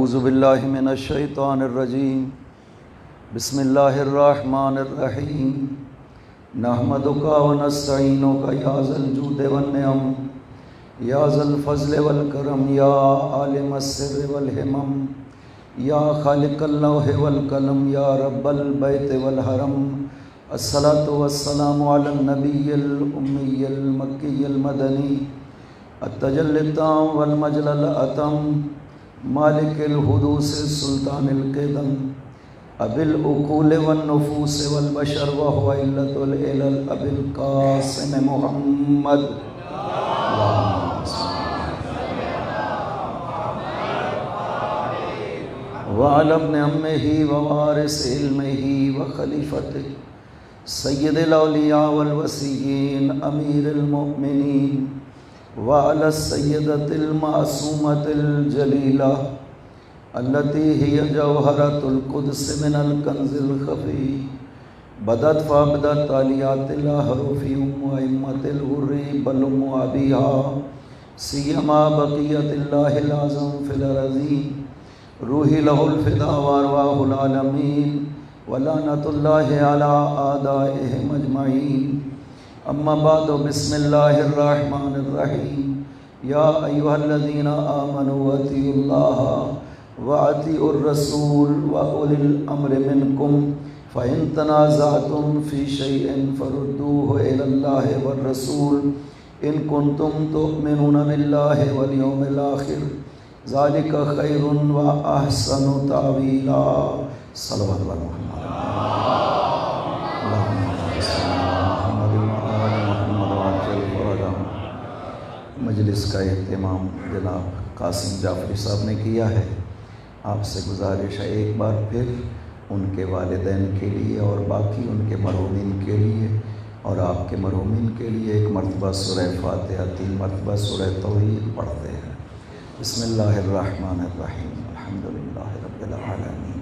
اعوذ باللہ من الشیطان الرجیم بسم اللہ الرحمن الرحیم نحمدک ونستعینک یا ذا الجود والنعم یا ذا الفضل والکرم یا عالم السر والہمم یا خالق اللوح والقلم یا رب البیت والحرم الصلاۃ والسلام علی النبی الامی المکی المدنی التجلی التام والمجل الاتم مالک الحدوث سلطان القدم ابی العقول والنفوس والبشر وهو علۃ العلل ابی القاسم محمد وعلی ابن عمہ ووارث علمہ وخلیفۃ سید الاولیاء والوصیین امیر المؤمنین وعلى السیدۃ المعصومۃ الجلیلہ التي هي جوہرۃ القدس من الکنز الخفی بدت فابدت عالیات الاحرف وائمۃ الغر بل ام ابیہا سیما بقیت اللہ العظم فی الارضین روحی لہ الفدا وارواح العالمین ولعنۃ اللہ علی اعدائہم اجمعین اما بعد بسم اللہ الرحمن الرحیم یا ایہا الذین آمنوا اطیعوا اللہ واطیعوا الرسول واولی الامر منکم فإن تنازعتم فی شیء فردوہ الی اللہ والرسول ان کنتم تؤمنون باللہ والیوم الآخر ذالک خیر واحسن تأویلا صلوات علی محمد مجلس کا اہتمام جناب قاسم جعفری صاحب نے کیا ہے۔ آپ سے گزارش ہے ایک بار پھر ان کے والدین کے لیے اور باقی ان کے مرحومین کے لیے اور آپ کے مرحومین کے لیے ایک مرتبہ سورہ فاتحہ 3 مرتبہ سورہ توحید پڑھتے ہیں۔ بسم اللہ الرحمن الرحیم الحمدللہ رب العالمین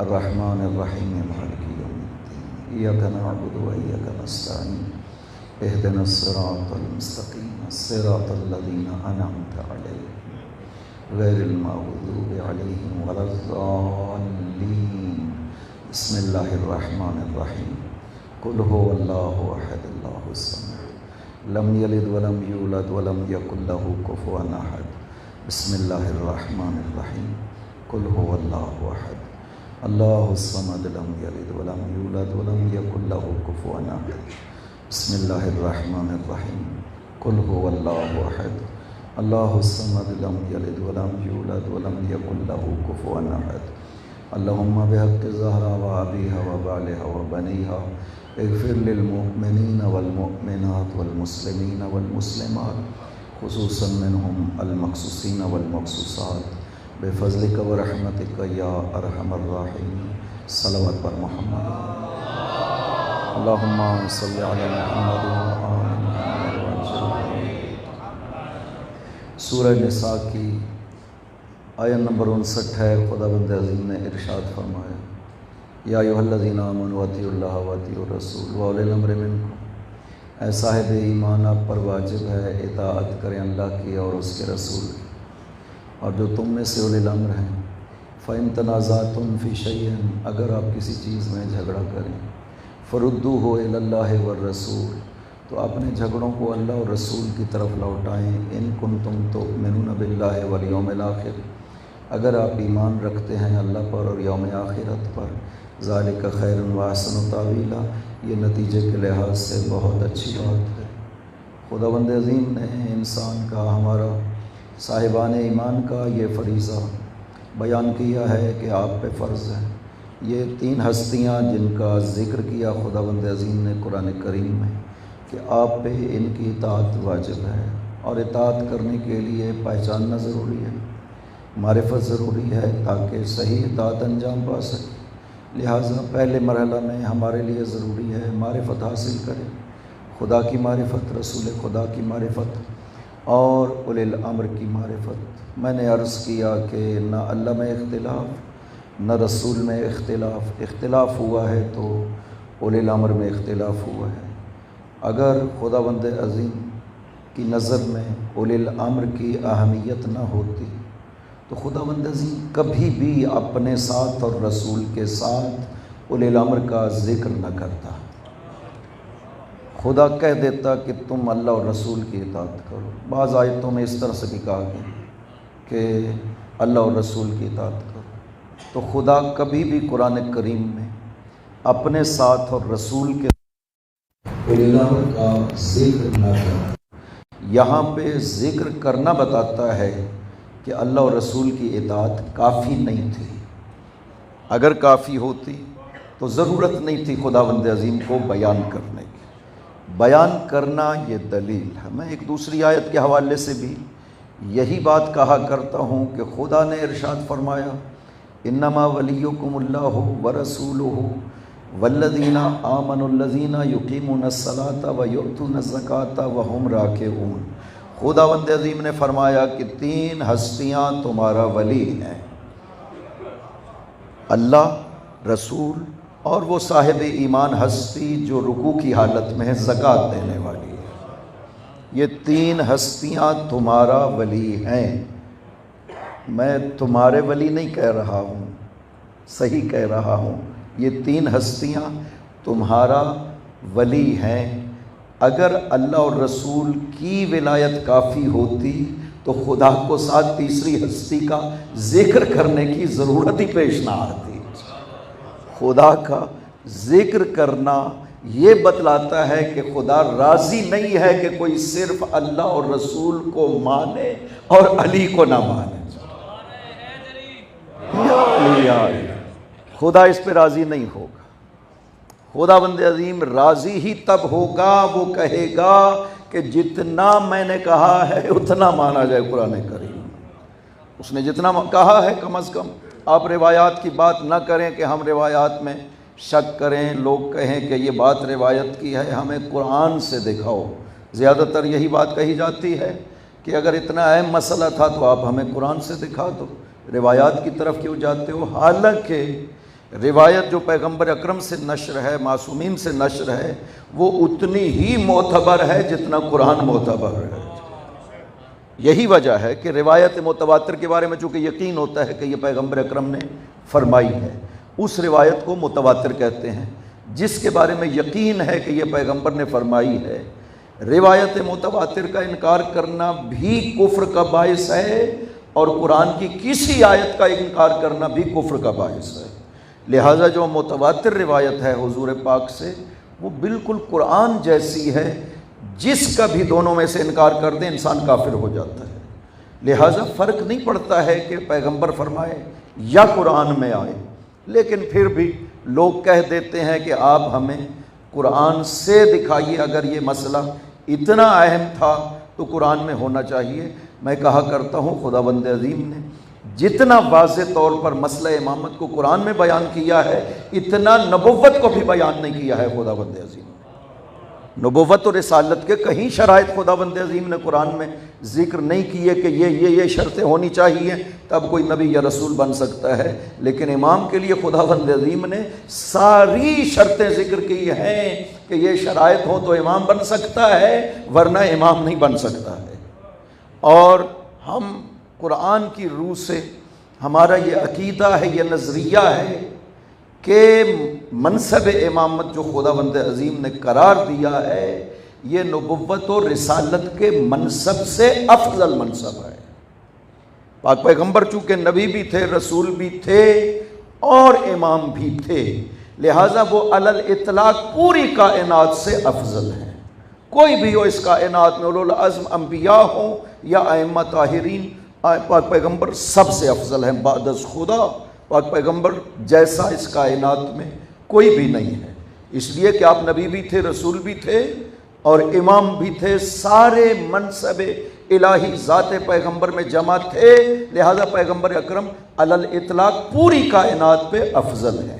الرحمن الرحیم مالک یوم الدین ایاک نعبد و ایاک نستعین اہدنا الصراط المستقیم صراط الذین انعمت علیہم غیر المغضوب علیہم ولا الضالین بسم اللہ الرحمن الرحیم قل هو اللہ احد اللہ الصمد لم یلد ولم یولد ولم یکن له کفوا احد بسم اللہ الرحمن الرحیم قل هو اللہ احد اللہ الصمد لم یلد ولم یولد ولم یکن له کفوا احد بسم اللہ الرحمن الرحیم قل هو اللہ احد اللہ الصمد لم یلد ولم یولد ولم یکن له کفوا احد اللہم بحق زہرا و ابیہا و بالہا و بنیہا اغفر للمؤمنین والمؤمنات والمسلمین والمسلمات خصوصا منہم المقصوصین والمقصوصات بفضلک و رحمتک یا ارحم الراحمین صلوات پر محمد اللہم صلی علی محمد و آل سورہ نساء کی آیت نمبر 59 ہے۔ خداوند عظیم نے ارشاد فرمایا یا ایھا الذین آمنوا اطیعوا اللہ واطیعوا الرسول واولی الامر منکم، اے صاحب ایمان آپ پر واجب ہے اطاعت کریں اللہ کی اور اس کے رسول کی، اور جو تم میں سے اولی الامر ہیں۔ فإن تنازعتم فی شیء، اگر آپ کسی چیز میں جھگڑا کریں، فردوہ الی اللہ والرسول، تو اپنے جھگڑوں کو اللہ اور رسول کی طرف لوٹائیں۔ ان کنتم تؤمنون باللہ والیوم الآخر، اگر آپ ایمان رکھتے ہیں اللہ پر اور یوم آخرت پر۔ ذالک خیر واحسن تأویلا، یہ نتیجے کے لحاظ سے بہت اچھی بات ہے۔ خداوند عظیم نے انسان کا، ہمارا صاحبان ایمان کا یہ فریضہ بیان کیا ہے کہ آپ پہ فرض ہے۔ یہ 3 ہستیاں جن کا ذکر کیا خداوند عظیم نے قرآن کریم میں کہ آپ پہ ان کی اطاعت واجب ہے، اور اطاعت کرنے کے لیے پہچاننا ضروری ہے، معرفت ضروری ہے تاکہ صحیح اطاعت انجام پا سکے۔ لہٰذا پہلے مرحلہ میں ہمارے لیے ضروری ہے معرفت حاصل کریں، خدا کی معرفت، رسول خدا کی معرفت اور اولی الامر کی معرفت۔ میں نے عرض کیا کہ نہ اللہ میں اختلاف نہ رسول میں اختلاف ہوا ہے تو اولی الامر میں اختلاف ہوا ہے۔ اگر خداوند عظیم کی نظر میں اولی الامر کی اہمیت نہ ہوتی تو خداوند عظیم کبھی بھی اپنے ساتھ اور رسول کے ساتھ اولی الامر کا ذکر نہ کرتا۔ خدا کہہ دیتا کہ تم اللہ اور رسول کی اطاعت کرو۔ بعض آیتوں میں اس طرح سے بھی کہا گیا کہ اللہ اور رسول کی اطاعت کرو۔ تو خدا کبھی بھی قرآن کریم میں اپنے ساتھ اور رسول کے اولی الامر کا ذکر نہ کرتا۔ یہاں پہ ذکر کرنا بتاتا ہے کہ اللہ اور رسول کی اطاعت کافی نہیں تھی۔ اگر کافی ہوتی تو ضرورت نہیں تھی خداوند عظیم کو بیان کرنے کی۔ بیان کرنا یہ دلیل ہے۔ میں ایک دوسری آیت کے حوالے سے بھی یہی بات کہا کرتا ہوں کہ خدا نے ارشاد فرمایا انما ولیکم اللہ ورسولہ والذین آمنوا الذین یقیمون الصلاۃ ویؤتون الزکاۃ وہم راکعون۔ خداوند عظیم نے فرمایا کہ 3 ہستیاں تمہارا ولی ہیں، اللہ، رسول اور وہ صاحب ایمان ہستی جو رکوع کی حالت میں ہے، زکوٰۃ دینے والی ہے۔ یہ 3 ہستیاں تمہارا ولی ہیں۔ میں تمہارے ولی نہیں کہہ رہا ہوں، صحیح کہہ رہا ہوں، یہ 3 ہستیاں تمہارا ولی ہیں۔ اگر اللہ اور رسول کی ولایت کافی ہوتی تو خدا کو ساتھ تیسری ہستی کا ذکر کرنے کی ضرورت ہی پیش نہ آتی۔ خدا کا ذکر کرنا یہ بتلاتا ہے کہ خدا راضی نہیں ہے کہ کوئی صرف اللہ اور رسول کو مانے اور علی کو نہ مانے۔ خدا اس پہ راضی نہیں ہوگا۔ خداوند عظیم راضی ہی تب ہوگا، وہ کہے گا کہ جتنا میں نے کہا ہے اتنا مانا جائے قرآن کریم۔ اس نے جتنا کہا ہے کم از کم آپ روایات کی بات نہ کریں کہ ہم روایات میں شک کریں، لوگ کہیں کہ یہ بات روایت کی ہے، ہمیں قرآن سے دکھاؤ۔ زیادہ تر یہی بات کہی جاتی ہے کہ اگر اتنا اہم مسئلہ تھا تو آپ ہمیں قرآن سے دکھا دو، روایات کی طرف کیوں جاتے ہو؟ حالانکہ روایت جو پیغمبر اکرم سے نشر ہے، معصومین سے نشر ہے، وہ اتنی ہی معتبر ہے جتنا قرآن معتبر ہے۔ یہی وجہ ہے کہ روایت متواتر کے بارے میں چونکہ یقین ہوتا ہے کہ یہ پیغمبر اکرم نے فرمائی ہے، اس روایت کو متواتر کہتے ہیں۔ جس کے بارے میں یقین ہے کہ یہ پیغمبر نے فرمائی ہے، روایت متواتر کا انکار کرنا بھی کفر کا باعث ہے، اور قرآن کی کسی آیت کا انکار کرنا بھی کفر کا باعث ہے۔ لہٰذا جو متواتر روایت ہے حضور پاک سے، وہ بالکل قرآن جیسی ہے، جس کا بھی دونوں میں سے انکار کر دیں انسان کافر ہو جاتا ہے۔ لہٰذا فرق نہیں پڑتا ہے کہ پیغمبر فرمائے یا قرآن میں آئے، لیکن پھر بھی لوگ کہہ دیتے ہیں کہ آپ ہمیں قرآن سے دکھائیے، اگر یہ مسئلہ اتنا اہم تھا تو قرآن میں ہونا چاہیے۔ میں کہا کرتا ہوں خداوند عظیم نے جتنا واضح طور پر مسئلہ امامت کو قرآن میں بیان کیا ہے، اتنا نبوت کو بھی بیان نہیں کیا ہے خداوند عظیم نے۔ نبوت اور رسالت کے کہیں شرائط خداوند عظیم نے قرآن میں ذکر نہیں کیے کہ یہ شرطیں ہونی چاہیے تب کوئی نبی یا رسول بن سکتا ہے، لیکن امام کے لیے خداوند عظیم نے ساری شرطیں ذکر کی ہیں کہ یہ شرائط ہوں تو امام بن سکتا ہے، ورنہ امام نہیں بن سکتا ہے۔ اور ہم قرآن کی روح سے ہمارا یہ عقیدہ ہے، یہ نظریہ ہے کہ منصب امامت جو خداوند عظیم نے قرار دیا ہے، یہ نبوت و رسالت کے منصب سے افضل منصب ہے۔ پاک پیغمبر چونکہ نبی بھی تھے، رسول بھی تھے اور امام بھی تھے، لہٰذا وہ علی الاطلاق پوری کائنات سے افضل ہیں۔ کوئی بھی ہو اس کائنات میں، اولو العزم انبیاء ہوں یا ائمہ طاہرین، پاک پیغمبر سب سے افضل ہیں بعد از خدا۔ پاک پیغمبر جیسا اس کائنات میں کوئی بھی نہیں ہے، اس لیے کہ آپ نبی بھی تھے، رسول بھی تھے اور امام بھی تھے، سارے منصب الہی ذات پیغمبر میں جمع تھے، لہذا پیغمبر اکرم علی الاطلاق پوری کائنات پہ افضل ہے۔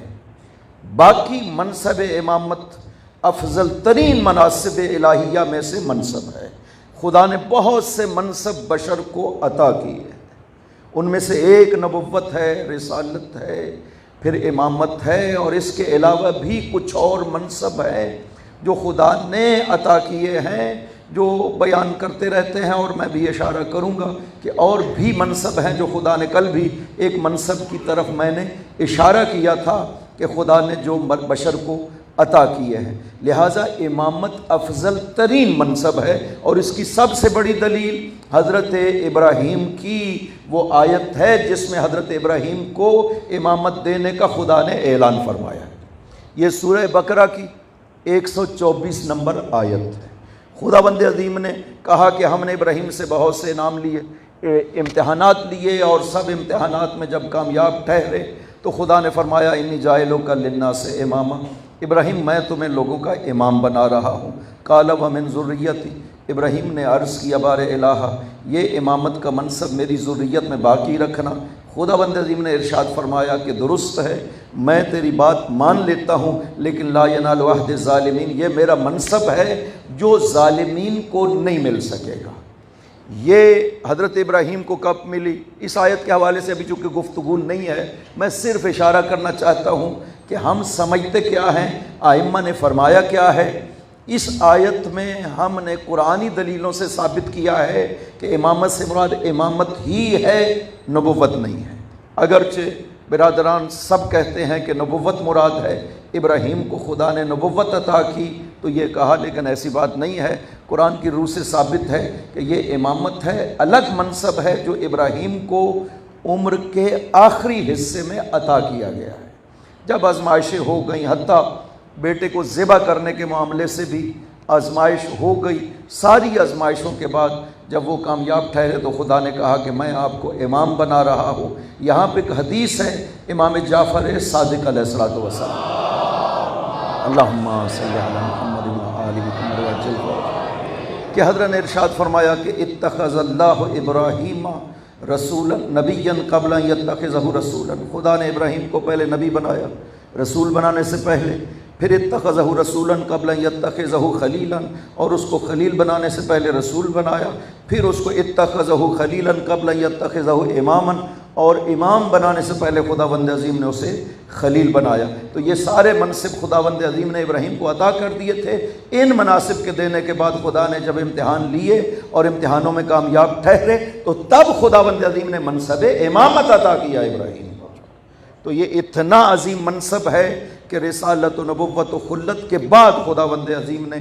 باقی منصب امامت افضل ترین مناصب الہیہ میں سے منصب ہے۔ خدا نے بہت سے منصب بشر کو عطا کیے ہیں، ان میں سے ایک نبوت ہے، رسالت ہے، پھر امامت ہے، اور اس کے علاوہ بھی کچھ اور منصب ہیں جو خدا نے عطا کیے ہیں، جو بیان کرتے رہتے ہیں، اور میں بھی اشارہ کروں گا کہ اور بھی منصب ہیں جو خدا نے، کل بھی ایک منصب کی طرف میں نے اشارہ کیا تھا کہ خدا نے جو بشر کو عطا کیے ہیں، لہٰذا امامت افضل ترین منصب ہے، اور اس کی سب سے بڑی دلیل حضرت ابراہیم کی وہ آیت ہے جس میں حضرت ابراہیم کو امامت دینے کا خدا نے اعلان فرمایا۔ یہ سورہ بقرہ کی 124 نمبر آیت ہے۔ خداوند عظیم نے کہا کہ ہم نے ابراہیم سے بہت سے انعام لیے، امتحانات لیے، اور سب امتحانات میں جب کامیاب ٹھہرے تو خدا نے فرمایا انی جاعلک للناس اماما، ابراہیم میں تمہیں لوگوں کا امام بنا رہا ہوں۔ قال ومن ذریتی، ابراہیم نے عرض کیا بار الہ، یہ امامت کا منصب میری ذریت میں باقی رکھنا۔ خداوند عظیم نے ارشاد فرمایا کہ درست ہے، میں تیری بات مان لیتا ہوں، لیکن لا ینال عہد الظالمین، یہ میرا منصب ہے جو ظالمین کو نہیں مل سکے گا۔ یہ حضرت ابراہیم کو کب ملی؟ اس آیت کے حوالے سے ابھی چونکہ گفتگو نہیں ہے، میں صرف اشارہ کرنا چاہتا ہوں کہ ہم سمجھتے کیا ہیں، ائمہ نے فرمایا کیا ہے۔ اس آیت میں ہم نے قرآنی دلیلوں سے ثابت کیا ہے کہ امامت سے مراد امامت ہی ہے، نبوت نہیں ہے۔ اگرچہ برادران سب کہتے ہیں کہ نبوت مراد ہے، ابراہیم کو خدا نے نبوت عطا کی تو یہ کہا، لیکن ایسی بات نہیں ہے۔ قرآن کی روح سے ثابت ہے کہ یہ امامت ہے، الگ منصب ہے جو ابراہیم کو عمر کے آخری حصے میں عطا کیا گیا ہے۔ جب آزمائشیں ہو گئیں، حتیٰ بیٹے کو ذبح کرنے کے معاملے سے بھی آزمائش ہو گئی، ساری آزمائشوں کے بعد جب وہ کامیاب ٹھہرے تو خدا نے کہا کہ میں آپ کو امام بنا رہا ہوں۔ یہاں پہ ایک حدیث ہے امام جعفر صادق علیہ الصلوۃ والسلام، اللہم صلی علی محمد وآل محمد وسلم، کہ حضرت نے ارشاد فرمایا کہ اتخذ اللہ ابراہیم رسولا نبیا قبل ان یتخذہ رسولا، خدا نے ابراہیم کو پہلے نبی بنایا رسول بنانے سے پہلے، پھر اتخذہ رسولا قبل ان یتخذہ خلیلا، اور اس کو خلیل بنانے سے پہلے رسول بنایا، پھر اس کو اتخذہ خلیلا قبل ان یتخذہ اماما، اور امام بنانے سے پہلے خداوند عظیم نے اسے خلیل بنایا۔ تو یہ سارے منصب خداوند عظیم نے ابراہیم کو عطا کر دیے تھے۔ ان مناصب کے دینے کے بعد خدا نے جب امتحان لیے اور امتحانوں میں کامیاب ٹھہرے تو تب خداوند عظیم نے منصب امامت عطا کیا ابراہیم کو۔ تو یہ اتنا عظیم منصب ہے کہ رسالت و نبوت و خلت کے بعد خداوند عظیم نے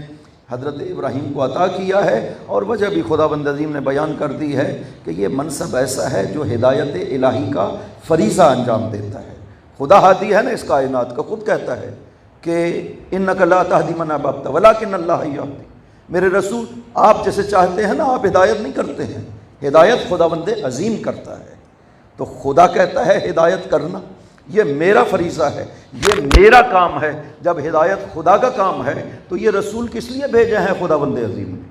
حضرت ابراہیم کو عطا کیا ہے، اور وجہ بھی خداوند عظیم نے بیان کر دی ہے کہ یہ منصب ایسا ہے جو ہدایت الہی کا فریضہ انجام دیتا ہے۔ خدا ہادی ہے نا اس کائنات کا، خود کہتا ہے کہ انک لا تہدی من احببت ولکن اللہ یہدی، میرے رسول آپ جیسے چاہتے ہیں نا آپ ہدایت نہیں کرتے ہیں، ہدایت خداوند عظیم کرتا ہے۔ تو خدا کہتا ہے ہدایت کرنا یہ میرا فریضہ ہے، یہ میرا کام ہے۔ جب ہدایت خدا کا کام ہے تو یہ رسول کس لیے بھیجے ہیں خداوند عظیم نے؟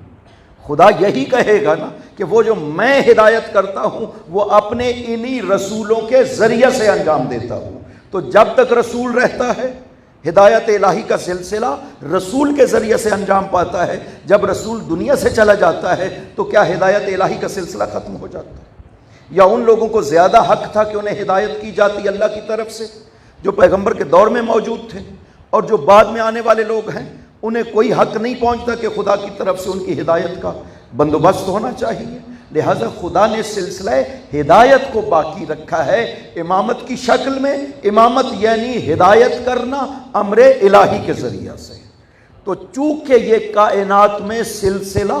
خدا یہی کہے گا نا کہ وہ جو میں ہدایت کرتا ہوں وہ اپنے انہی رسولوں کے ذریعے سے انجام دیتا ہوں۔ تو جب تک رسول رہتا ہے ہدایت الہی کا سلسلہ رسول کے ذریعے سے انجام پاتا ہے، جب رسول دنیا سے چلا جاتا ہے تو کیا ہدایت الہی کا سلسلہ ختم ہو جاتا ہے؟ یا ان لوگوں کو زیادہ حق تھا کہ انہیں ہدایت کی جاتی اللہ کی طرف سے جو پیغمبر کے دور میں موجود تھے، اور جو بعد میں آنے والے لوگ ہیں انہیں کوئی حق نہیں پہنچتا کہ خدا کی طرف سے ان کی ہدایت کا بندوبست ہونا چاہیے۔ لہٰذا خدا نے سلسلہ ہدایت کو باقی رکھا ہے امامت کی شکل میں۔ امامت یعنی ہدایت کرنا امر الہی کے ذریعہ سے۔ تو چونکہ یہ کائنات میں سلسلہ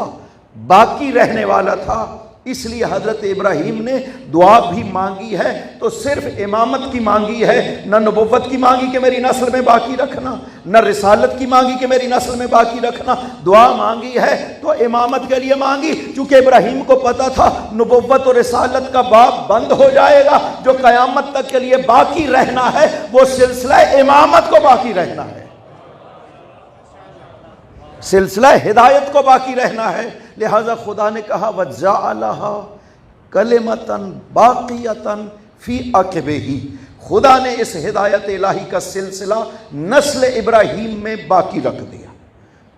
باقی رہنے والا تھا، اس لیے حضرت ابراہیم نے دعا بھی مانگی ہے تو صرف امامت کی مانگی ہے، نہ نبوت کی مانگی کہ میری نسل میں باقی رکھنا، نہ رسالت کی مانگی کہ میری نسل میں باقی رکھنا۔ دعا مانگی ہے تو امامت کے لیے مانگی، چونکہ ابراہیم کو پتا تھا نبوت اور رسالت کا باب بند ہو جائے گا، جو قیامت تک کے لیے باقی رہنا ہے وہ سلسلہ امامت کو باقی رہنا ہے، سلسلہ ہدایت کو باقی رہنا ہے۔ لہذا خدا نے کہا وَجَعَلَهَا كَلِمَةً بَاقِيَةً فِي عَقِبِهِ، خدا نے اس ہدایت الہی کا سلسلہ نسل ابراہیم میں باقی رکھ دیا۔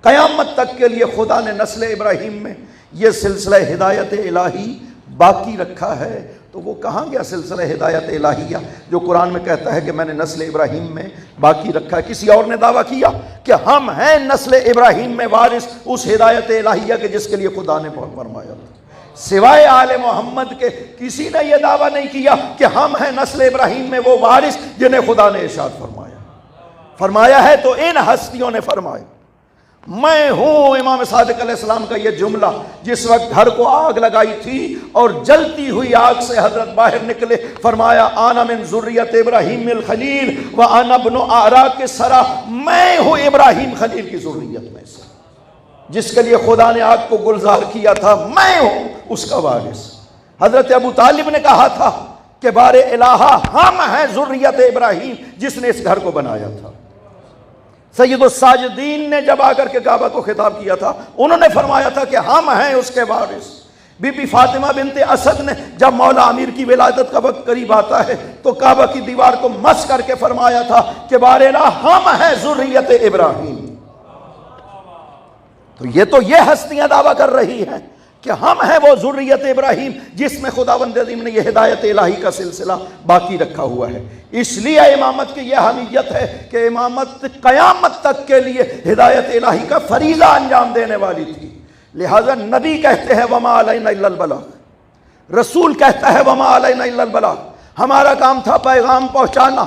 قیامت تک کے لیے خدا نے نسل ابراہیم میں یہ سلسلہ ہدایت الہی باقی رکھا ہے۔ تو وہ کہاں گیا سلسلہ ہدایت الہیہ جو قرآن میں کہتا ہے کہ میں نے نسل ابراہیم میں باقی رکھا ہے؟ کسی اور نے دعویٰ کیا کہ ہم ہیں نسل ابراہیم میں وارث اس ہدایت الہیہ کے جس کے لیے خدا نے فرمایا تھا؟ سوائے آل محمد کے کسی نے یہ دعویٰ نہیں کیا کہ ہم ہیں نسل ابراہیم میں وہ وارث جنہیں خدا نے ارشاد فرمایا ہے تو ان ہستیوں نے فرمایا۔ میں ہوں امام صادق علیہ السلام کا یہ جملہ، جس وقت گھر کو آگ لگائی تھی اور جلتی ہوئی آگ سے حضرت باہر نکلے، فرمایا آنا من ذریت ابراہیم الخلیل و انا ابن آراک الثری، میں ہوں ابراہیم خلیل کی ذریت میں سے، جس کے لیے خدا نے آگ کو گلزار کیا تھا، میں ہوں اس کا وارث۔ حضرت ابو طالب نے کہا تھا کہ بار الہا ہم ہیں ذریت ابراہیم جس نے اس گھر کو بنایا تھا۔ سید الساجدین نے جب آ کر کے کعبہ کو خطاب کیا تھا، انہوں نے فرمایا تھا کہ ہم ہیں اس کے وارث۔ بی بی فاطمہ بنت اسد نے جب مولا امیر کی ولادت کا وقت قریب آتا ہے تو کعبہ کی دیوار کو مس کر کے فرمایا تھا کہ بار الہ ہم ہیں ذریت ابراہیم۔ تو یہ ہستیاں دعویٰ کر رہی ہیں کہ ہم ہیں وہ ذریت ابراہیم جس میں خداوند عظیم نے یہ ہدایت الہی کا سلسلہ باقی رکھا ہوا ہے۔ اس لیے امامت کی یہ اہمیت ہے کہ امامت قیامت تک کے لیے ہدایت الہی کا فریضہ انجام دینے والی تھی۔ لہذا نبی کہتے ہیں وما علینا الا البلاغ، رسول کہتا ہے وما علینا الا البلاغ، ہمارا کام تھا پیغام پہنچانا۔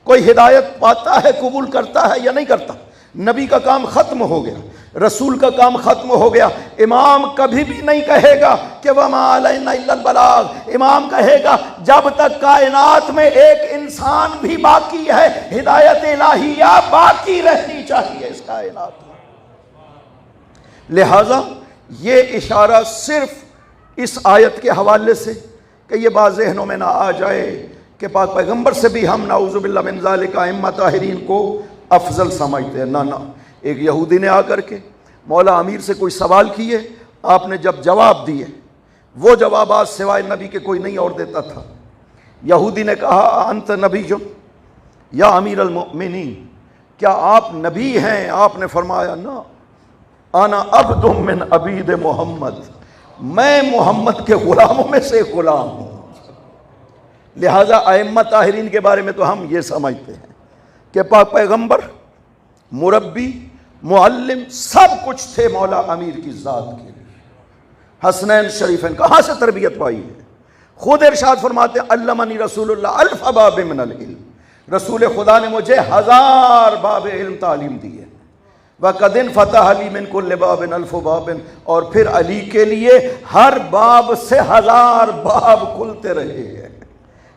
کوئی ہدایت پاتا ہے، قبول کرتا ہے یا نہیں کرتا؟ نبی کا کام ختم ہو گیا، رسول کا کام ختم ہو گیا۔ امام کبھی بھی نہیں کہے گا کہ وما علینا الا البلاغ، امام کہے گا جب تک کائنات میں ایک انسان بھی باقی ہے ہدایت الہیہ باقی رہنی چاہیے اس کائنات میں۔ لہذا یہ اشارہ صرف اس آیت کے حوالے سے کہ یہ بات ذہنوں میں نہ آ جائے کہ پاک پیغمبر سے بھی ہم نعوذ باللہ من ذالک ائمہ طاہرین کو افضل سمجھتے ہیں، نہ۔ ایک یہودی نے آ کر کے مولا امیر سے کوئی سوال کیے، آپ نے جب جواب دیے، وہ جوابات سوائے نبی کے کوئی نہیں اور دیتا تھا۔ یہودی نے کہا انت نبی یا امیر المؤمنین، کیا آپ نبی ہیں؟ آپ نے فرمایا نہ، انا عبد من عبید محمد، میں محمد کے غلاموں میں سے غلام ہوں۔ لہذا ائمہ طاہرین کے بارے میں تو ہم یہ سمجھتے ہیں کہ پاک پیغمبر مربی معلم سب کچھ تھے مولا امیر کی ذات کے لیے۔ حسنین شریفین کہاں سے تربیت پائی ہے؟ خود ارشاد فرماتے ہیں علمنی رسول اللہ الف باب من العلم، رسول خدا نے مجھے 1000 باب علم تعلیم دی ہے۔ وَقَدْ انْفَتَحَ لِي مِنْ كُلِّ بَابٍ أَلْفُ بَابٍ، اور پھر علی کے لیے ہر باب سے 1000 باب کھلتے رہے ہیں۔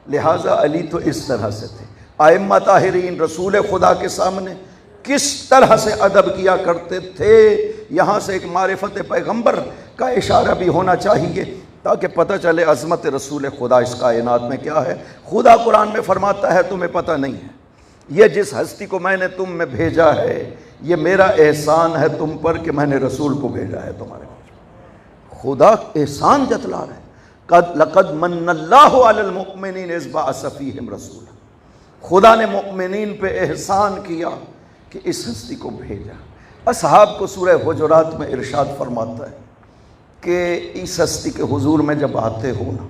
لہٰذا علی تو اس طرح سے تھے۔ ائمہ طاہرین رسول خدا کے سامنے کس طرح سے ادب کیا کرتے تھے، یہاں سے ایک معرفت پیغمبر کا اشارہ بھی ہونا چاہیے تاکہ پتہ چلے عظمت رسول خدا اس کائنات میں کیا ہے۔ خدا قرآن میں فرماتا ہے تمہیں پتہ نہیں ہے، یہ جس ہستی کو میں نے تم میں بھیجا ہے یہ میرا احسان ہے تم پر کہ میں نے رسول کو بھیجا ہے تمہارے پاس۔ خدا احسان جتلا رہے، لقد من اللہ علی المؤمنین اذ بعث فیہم رسولا، خدا نے مؤمنین پہ احسان کیا کہ اس ہستی کو بھیجا۔ اصحاب کو سورہ حجرات میں ارشاد فرماتا ہے کہ اس ہستی کے حضور میں جب آتے ہو نا،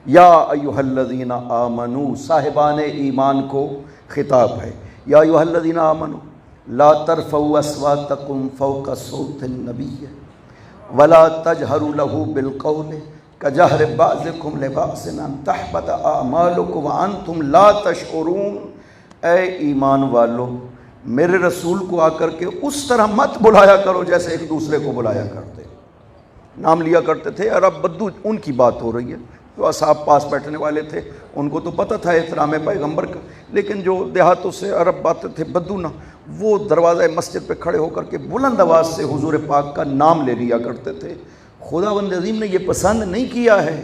یا ایھا الذین آمنوا، صاحبان ایمان کو خطاب ہے، یا ایھا الذین آمنوا لا ترفعوا اصواتکم فوق صوت النبی ولا تجہروا لہ بالقول کجہر بعضکم لبعض ان تحبط اعمالکم وانتم لا تشعرون۔ اے ایمان والو، میرے رسول کو آ کر کے اس طرح مت بلایا کرو جیسے ایک دوسرے کو بلایا کرتے، نام لیا کرتے تھے۔ عرب بدو ان کی بات ہو رہی ہے، جو اصحاب پاس بیٹھنے والے تھے ان کو تو پتہ تھا احترام پیغمبر کا، لیکن جو دیہاتوں سے عرب آتے تھے بدو نا، وہ دروازہ مسجد پہ کھڑے ہو کر کے بلند آواز سے حضور پاک کا نام لے لیا کرتے تھے۔ خداوند عظیم نے یہ پسند نہیں کیا ہے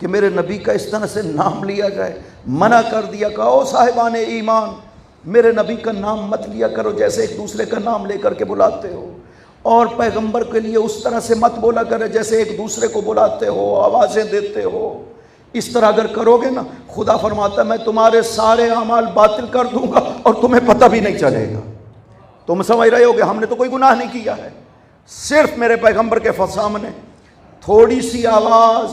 کہ میرے نبی کا اس طرح سے نام لیا جائے، منع کر دیا کہ او صاحبان ایمان میرے نبی کا نام مت لیا کرو جیسے ایک دوسرے کا نام لے کر کے بلاتے ہو، اور پیغمبر کے لیے اس طرح سے مت بولا کرے جیسے ایک دوسرے کو بلاتے ہو، آوازیں دیتے ہو۔ اس طرح اگر کرو گے نا، خدا فرماتا ہے میں تمہارے سارے اعمال باطل کر دوں گا اور تمہیں پتہ بھی نہیں چلے گا۔ تم سمجھ رہے ہو کہ ہم نے تو کوئی گناہ نہیں کیا ہے، صرف میرے پیغمبر کے سامنے تھوڑی سی آواز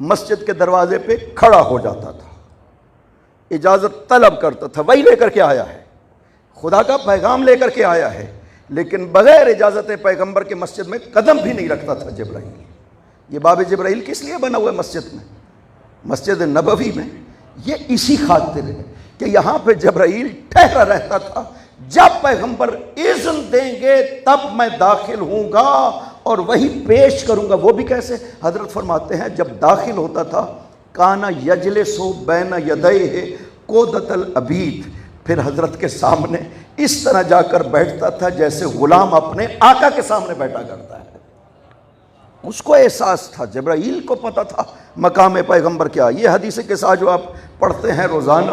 مسجد کے دروازے پہ کھڑا ہو جاتا تھا، اجازت طلب کرتا تھا، وہی لے کر کے آیا ہے، خدا کا پیغام لے کر کے آیا ہے، لیکن بغیر اجازت پیغمبر کے مسجد میں قدم بھی نہیں رکھتا تھا جبرائیل۔ یہ باب جبرائیل کس لیے بنا ہوا ہے مسجد میں، مسجد نبوی میں؟ یہ اسی خاطر ہے کہ یہاں پہ جبرائیل ٹھہرا رہتا تھا، جب پیغمبر اذن دیں گے تب میں داخل ہوں گا اور وہی پیش کروں گا۔ وہ بھی کیسے؟ حضرت فرماتے ہیں جب داخل ہوتا تھا کانا یجلس بین یدیہ قودۃ العبید، پھر حضرت کے سامنے اس طرح جا کر بیٹھتا تھا جیسے غلام اپنے آقا کے سامنے بیٹھا کرتا ہے۔ اس کو احساس تھا، جبرائیل کو پتہ تھا مقام پیغمبر کیا۔ یہ حدیث قصہ جو آپ پڑھتے ہیں روزانہ،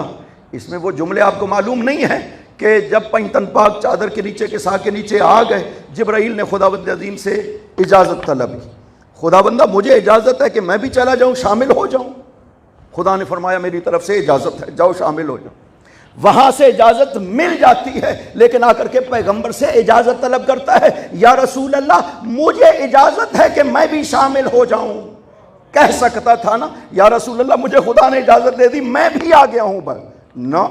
اس میں وہ جملے آپ کو معلوم نہیں ہیں کہ جب پنجتن پاک چادر کے نیچے کے سا کے نیچے آ گئے، جبرائیل نے خداوند عظیم سے اجازت طلبی، خداوندہ مجھے اجازت ہے کہ میں بھی چلا جاؤں، شامل ہو جاؤں۔ خدا نے فرمایا میری طرف سے اجازت ہے، جاؤ شامل ہو جاؤ۔ وہاں سے اجازت مل جاتی ہے، لیکن آ کر کے پیغمبر سے اجازت طلب کرتا ہے، یا رسول اللہ مجھے اجازت ہے کہ میں بھی شامل ہو جاؤں۔ کہہ سکتا تھا نا یا رسول اللہ مجھے خدا نے اجازت دے دی میں بھی آ گیا ہوں، بس نہ،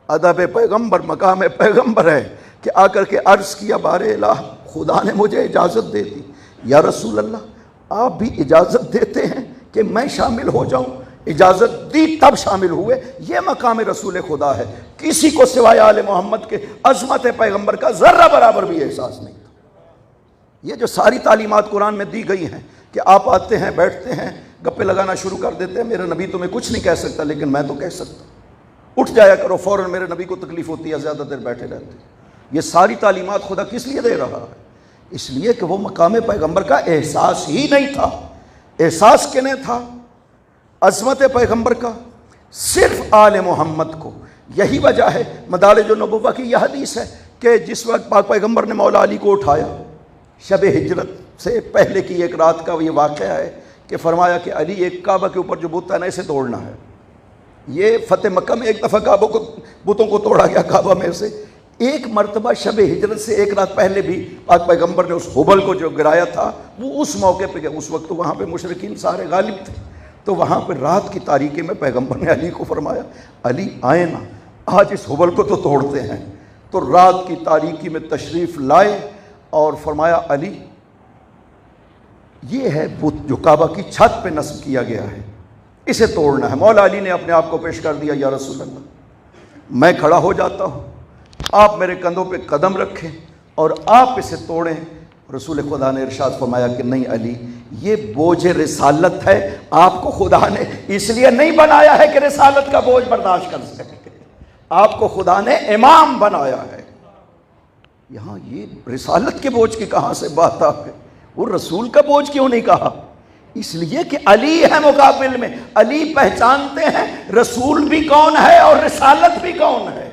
ادب پیغمبر مقام پیغمبر ہے کہ آ کر کے عرض کیا بار الہ خدا نے مجھے اجازت دے دی، یا رسول اللہ آپ بھی اجازت دیتے ہیں کہ میں شامل ہو جاؤں؟ اجازت دی تب شامل ہوئے۔ یہ مقام رسول خدا ہے، کسی کو سوائے آل محمد کے عظمت پیغمبر کا ذرہ برابر بھی احساس نہیں تھا۔ یہ جو ساری تعلیمات قرآن میں دی گئی ہیں کہ آپ آتے ہیں بیٹھتے ہیں گپے لگانا شروع کر دیتے ہیں، میرا نبی تمہیں کچھ نہیں کہہ سکتا لیکن میں تو کہہ سکتا، اٹھ جایا کرو فوراً، میرے نبی کو تکلیف ہوتی ہے زیادہ دیر بیٹھے رہتے ہیں۔ یہ ساری تعلیمات خدا کس لیے دے رہا ہے؟ اس لیے کہ وہ مقام پیغمبر کا احساس ہی نہیں تھا۔ احساس کنہیں تھا؟ عظمت پیغمبر کا صرف آل محمد کو۔ یہی وجہ ہے مدارج النبوہ کی یہ حدیث ہے کہ جس وقت پاک پیغمبر نے مولا علی کو اٹھایا، شب ہجرت سے پہلے کی ایک رات کا یہ واقعہ ہے کہ فرمایا کہ علی ایک کعبہ کے اوپر جو بت ہے نا اسے توڑنا ہے۔ یہ فتح مکہ میں ایک دفعہ بتوں کو توڑا گیا کعبہ میں سے، ایک مرتبہ شب ہجرت سے ایک رات پہلے بھی پاک پیغمبر نے اس حبل کو جو گرایا تھا وہ اس موقع پہ گیا۔ اس وقت تو وہاں پہ مشرکین سارے غالب تھے، تو وہاں پہ رات کی تاریکی میں پیغمبر نے علی کو فرمایا علی آئے نا آج اس حبل کو تو توڑتے ہیں۔ تو رات کی تاریکی میں تشریف لائے اور فرمایا علی یہ ہے بت جو کعبہ کی چھت پہ نصب کیا گیا ہے، اسے توڑنا ہے۔ مولا علی نے اپنے آپ کو پیش کر دیا، یا رسول اللہ میں کھڑا ہو جاتا ہوں، آپ میرے کندھوں پہ قدم رکھیں اور آپ اسے توڑیں۔ رسول خدا نے ارشاد فرمایا کہ نہیں علی یہ بوجھ رسالت ہے، آپ کو خدا نے اس لیے نہیں بنایا ہے کہ رسالت کا بوجھ برداشت کر سکے، آپ کو خدا نے امام بنایا ہے۔ یہاں یہ رسالت کے بوجھ کی کہاں سے بات آ گئی؟ وہ رسول کا بوجھ کیوں نہیں کہا؟ اس لیے کہ علی ہے مقابل میں، علی پہچانتے ہیں رسول بھی کون ہے اور رسالت بھی کون ہے،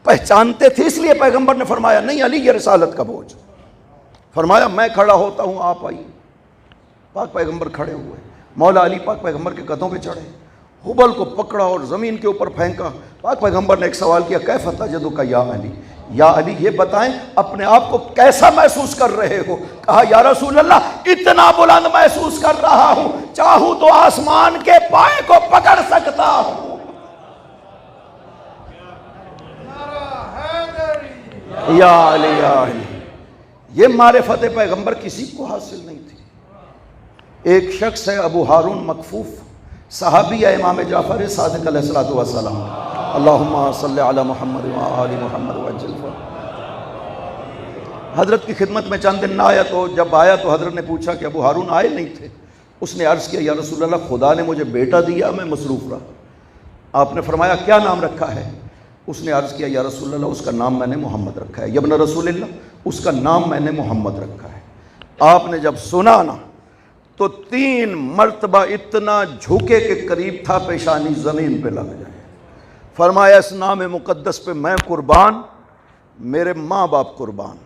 پہچانتے تھے، اس لیے پیغمبر نے فرمایا نہیں علی یہ رسالت کا بوجھ۔ فرمایا میں کھڑا ہوتا ہوں آپ آئیے۔ پاک پیغمبر کھڑے ہوئے، مولا علی پاک پیغمبر کے قدموں پہ چڑھے، حبل کو پکڑا اور زمین کے اوپر پھینکا۔ پاک پیغمبر نے ایک سوال کیا کیف تجدک یا علی، یا علی یہ بتائیں اپنے آپ کو کیسا محسوس کر رہے ہو؟ کہا یا رسول اللہ اتنا بلند محسوس کر رہا ہوں چاہوں تو آسمان کے پائے کو پکڑ سکتا ہوں۔ یا علی یا علی، یہ معرفت پیغمبر کسی کو حاصل نہیں تھی۔ ایک شخص ہے ابو ہارون مکفوف، صحابی ہے امام جعفر صادق علیہ الصلوۃ والسلام، اللہم صلی علی محمد و آل محمد وعجل فرجہ۔ حضرت کی خدمت میں چند دن نہ آیا، تو جب آیا تو حضرت نے پوچھا کہ ابو ہارون آئے نہیں تھے۔ اس نے عرض کیا یا رسول اللہ خدا نے مجھے بیٹا دیا، میں مصروف رہا۔ آپ نے فرمایا کیا نام رکھا ہے؟ اس نے عرض کیا یا رسول اللہ اس کا نام میں نے محمد رکھا ہے، یبن رسول اللہ اس کا نام میں نے محمد رکھا ہے۔ آپ نے جب سنا نا تو 3 مرتبہ اتنا جھکے کے قریب تھا پیشانی زمین پہ لگ جائے۔ فرمایا اس نام مقدس پہ میں قربان، میرے ماں باپ قربان،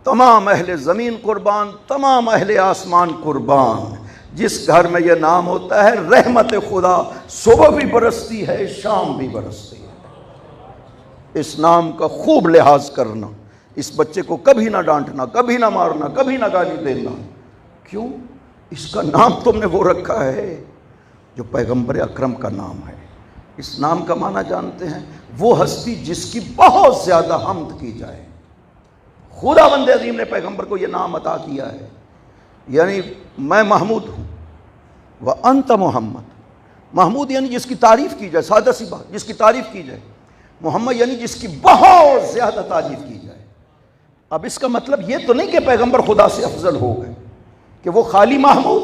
تمام اہل زمین قربان، تمام اہل آسمان قربان۔ جس گھر میں یہ نام ہوتا ہے رحمت خدا صبح بھی برستی ہے شام بھی برستی ہے۔ اس نام کا خوب لحاظ کرنا، اس بچے کو کبھی نہ ڈانٹنا، کبھی نہ مارنا، کبھی نہ گالی دینا۔ کیوں؟ اس کا نام تم نے وہ رکھا ہے جو پیغمبر اکرم کا نام ہے۔ اس نام کا معنی جانتے ہیں؟ وہ ہستی جس کی بہت زیادہ حمد کی جائے۔ خداوند عظیم نے پیغمبر کو یہ نام عطا کیا ہے، یعنی میں محمود ہوں وانت محمد۔ محمود یعنی جس کی تعریف کی جائے، سادہ سی بات، جس کی تعریف کی جائے۔ محمد یعنی جس کی بہت زیادہ تعریف کی جائے۔ اب اس کا مطلب یہ تو نہیں کہ پیغمبر خدا سے افضل ہو گئے، کہ وہ خالی محمود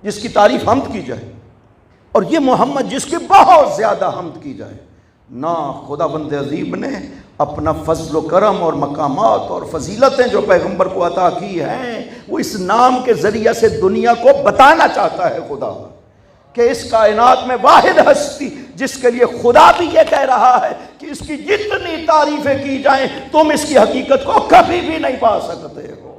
جس کی تعریف حمد کی جائے، اور یہ محمد جس کی بہت زیادہ حمد کی جائے۔ نہ، خداوند عظیم نے اپنا فضل و کرم اور مقامات اور فضیلتیں جو پیغمبر کو عطا کی ہیں، وہ اس نام کے ذریعے سے دنیا کو بتانا چاہتا ہے خدا، کہ اس کائنات میں واحد ہستی جس کے لیے خدا بھی یہ کہہ رہا ہے کہ اس کی جتنی تعریفیں کی جائیں تم اس کی حقیقت کو کبھی بھی نہیں پا سکتے ہو۔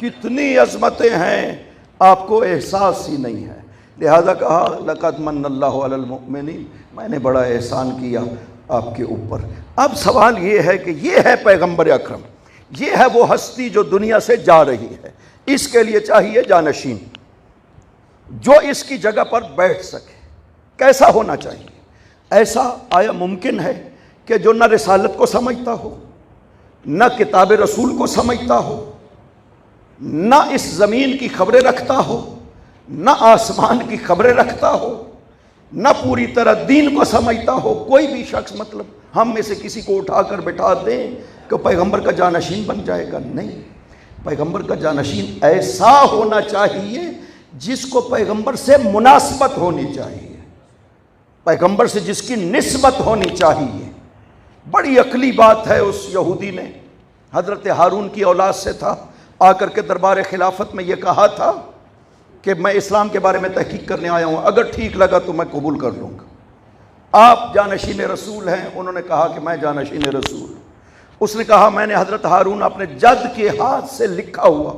کتنی عظمتیں ہیں، آپ کو احساس ہی نہیں ہے۔ لہذا کہا لقد من اللہ علی المؤمنین، میں نے بڑا احسان کیا آپ کے اوپر۔ اب سوال یہ ہے کہ یہ ہے پیغمبر اکرم، یہ ہے وہ ہستی جو دنیا سے جا رہی ہے، اس کے لیے چاہیے جانشین جو اس کی جگہ پر بیٹھ سکے۔ کیسا ہونا چاہیے؟ ایسا آیا ممکن ہے کہ جو نہ رسالت کو سمجھتا ہو، نہ کتاب رسول کو سمجھتا ہو، نہ اس زمین کی خبریں رکھتا ہو، نہ آسمان کی خبریں رکھتا ہو، نہ پوری طرح دین کو سمجھتا ہو، کوئی بھی شخص مطلب ہم میں سے کسی کو اٹھا کر بٹھا دیں کہ پیغمبر کا جانشین بن جائے گا؟ نہیں، پیغمبر کا جانشین ایسا ہونا چاہیے جس کو پیغمبر سے مناسبت ہونی چاہیے، پیغمبر سے جس کی نسبت ہونی چاہیے۔ بڑی عقلی بات ہے، اس یہودی نے حضرت ہارون کی اولاد سے تھا، آ کر کے دربار خلافت میں یہ کہا تھا کہ میں اسلام کے بارے میں تحقیق کرنے آیا ہوں، اگر ٹھیک لگا تو میں قبول کر لوں گا۔ آپ جانشین رسول ہیں؟ انہوں نے کہا کہ میں جانشین رسول۔ اس نے کہا میں نے حضرت ہارون اپنے جد کے ہاتھ سے لکھا ہوا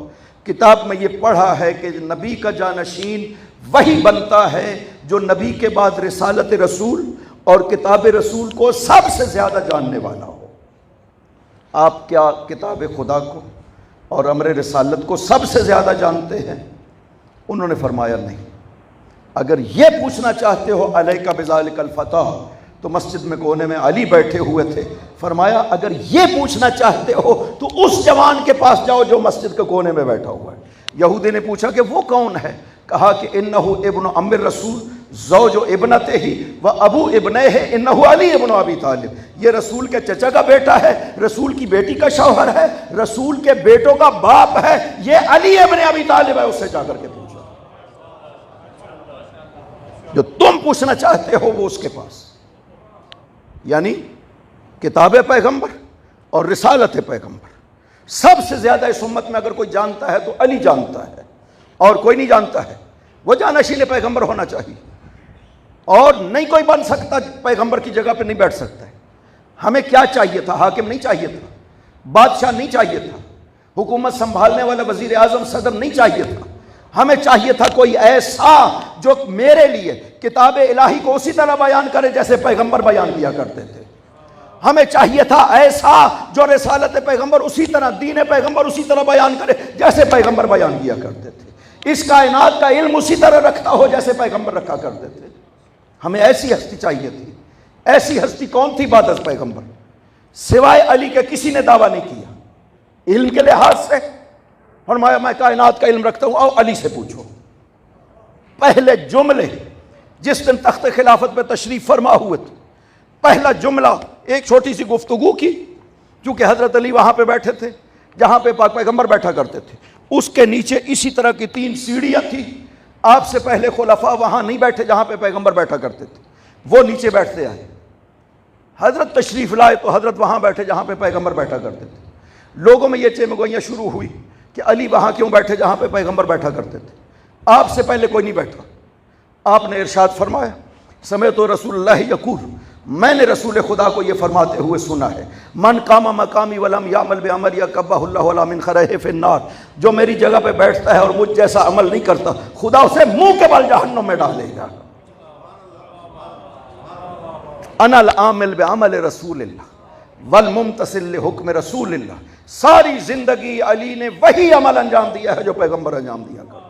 کتاب میں یہ پڑھا ہے کہ نبی کا جانشین وہی بنتا ہے جو نبی کے بعد رسالت رسول اور کتاب رسول کو سب سے زیادہ جاننے والا ہو۔ آپ کیا کتاب خدا کو اور امر رسالت کو سب سے زیادہ جانتے ہیں؟ انہوں نے فرمایا نہیں۔ اگر یہ پوچھنا چاہتے ہو علیک بذالک الفتح، تو مسجد میں کونے میں علی بیٹھے ہوئے تھے، فرمایا اگر یہ پوچھنا چاہتے ہو تو اس جوان کے پاس جاؤ جو مسجد کے کونے میں بیٹھا ہوا ہے۔ یہودی نے پوچھا کہ وہ کون ہے؟ کہا کہ انہ ابن ام الرسول زوج ابنتہ و ابو ابنہ انہ علی ابن ابی طالب، یہ رسول کے چچا کا بیٹا ہے، رسول کی بیٹی کا شوہر ہے، رسول کے بیٹوں کا باپ ہے، یہ علی ابن ابی طالب ہے، اس سے جا کر کے پوچھا۔ جو تم پوچھنا چاہتے ہو وہ اس کے پاس، یعنی کتاب پیغمبر اور رسالت پیغمبر سب سے زیادہ اس امت میں اگر کوئی جانتا ہے تو علی جانتا ہے، اور کوئی نہیں جانتا ہے۔ وہ جانشین پیغمبر ہونا چاہیے، اور نہیں کوئی بن سکتا، پیغمبر کی جگہ پہ نہیں بیٹھ سکتا ہے۔ ہمیں کیا چاہیے تھا؟ حاکم نہیں چاہیے تھا، بادشاہ نہیں چاہیے تھا، حکومت سنبھالنے والا وزیر اعظم صدر نہیں چاہیے تھا۔ ہمیں چاہیے تھا کوئی ایسا جو میرے لیے کتاب الہی کو اسی طرح بیان کرے جیسے پیغمبر بیان کیا کرتے تھے۔ ہمیں چاہیے تھا ایسا جو رسالت پیغمبر اسی طرح، دین پیغمبر اسی طرح بیان کرے جیسے پیغمبر بیان کیا کرتے تھے، اس کائنات کا علم اسی طرح رکھتا ہو جیسے پیغمبر رکھا کرتے تھے۔ ہمیں ایسی ہستی چاہیے تھی۔ ایسی ہستی کون تھی بعد از پیغمبر؟ سوائے علی کے کسی نے دعویٰ نہیں کیا علم کے لحاظ سے۔ فرمایا میں کائنات کا علم رکھتا ہوں، آؤ علی سے پوچھو۔ پہلے جملے جس دن تخت خلافت پہ تشریف فرما ہوئے تھے، پہلا جملہ ایک چھوٹی سی گفتگو کی، چونکہ حضرت علی وہاں پہ بیٹھے تھے جہاں پہ پاک پیغمبر بیٹھا کرتے تھے، اس کے نیچے اسی طرح کی 3 سیڑھیاں تھیں۔ آپ سے پہلے خلفاء وہاں نہیں بیٹھے جہاں پہ پیغمبر بیٹھا کرتے تھے، وہ نیچے بیٹھتے آئے۔ حضرت تشریف لائے تو حضرت وہاں بیٹھے جہاں پہ پیغمبر بیٹھا کرتے تھے۔ لوگوں میں یہ چمگوئیاں شروع ہوئی کہ علی وہاں کیوں بیٹھے جہاں پہ پیغمبر بیٹھا کرتے تھے، آپ سے پہلے کوئی نہیں بیٹھا۔ آپ نے ارشاد فرمایا سمعت رسول اللہ یقول، میں نے رسول خدا کو یہ فرماتے ہوئے سنا ہے، من قام مقامی ولم یعمل بعملی کبہ اللہ علی من خرہ فی النار، جو میری جگہ پہ بیٹھتا ہے اور مجھ جیسا عمل نہیں کرتا خدا اسے منہ کے بل جہنم میں ڈالے گا۔ انا العامل بعمل رسول اللہ والممتثل لحکم رسول اللہ، ساری زندگی علی نے وہی عمل انجام دیا ہے جو پیغمبر انجام دیا کرتا۔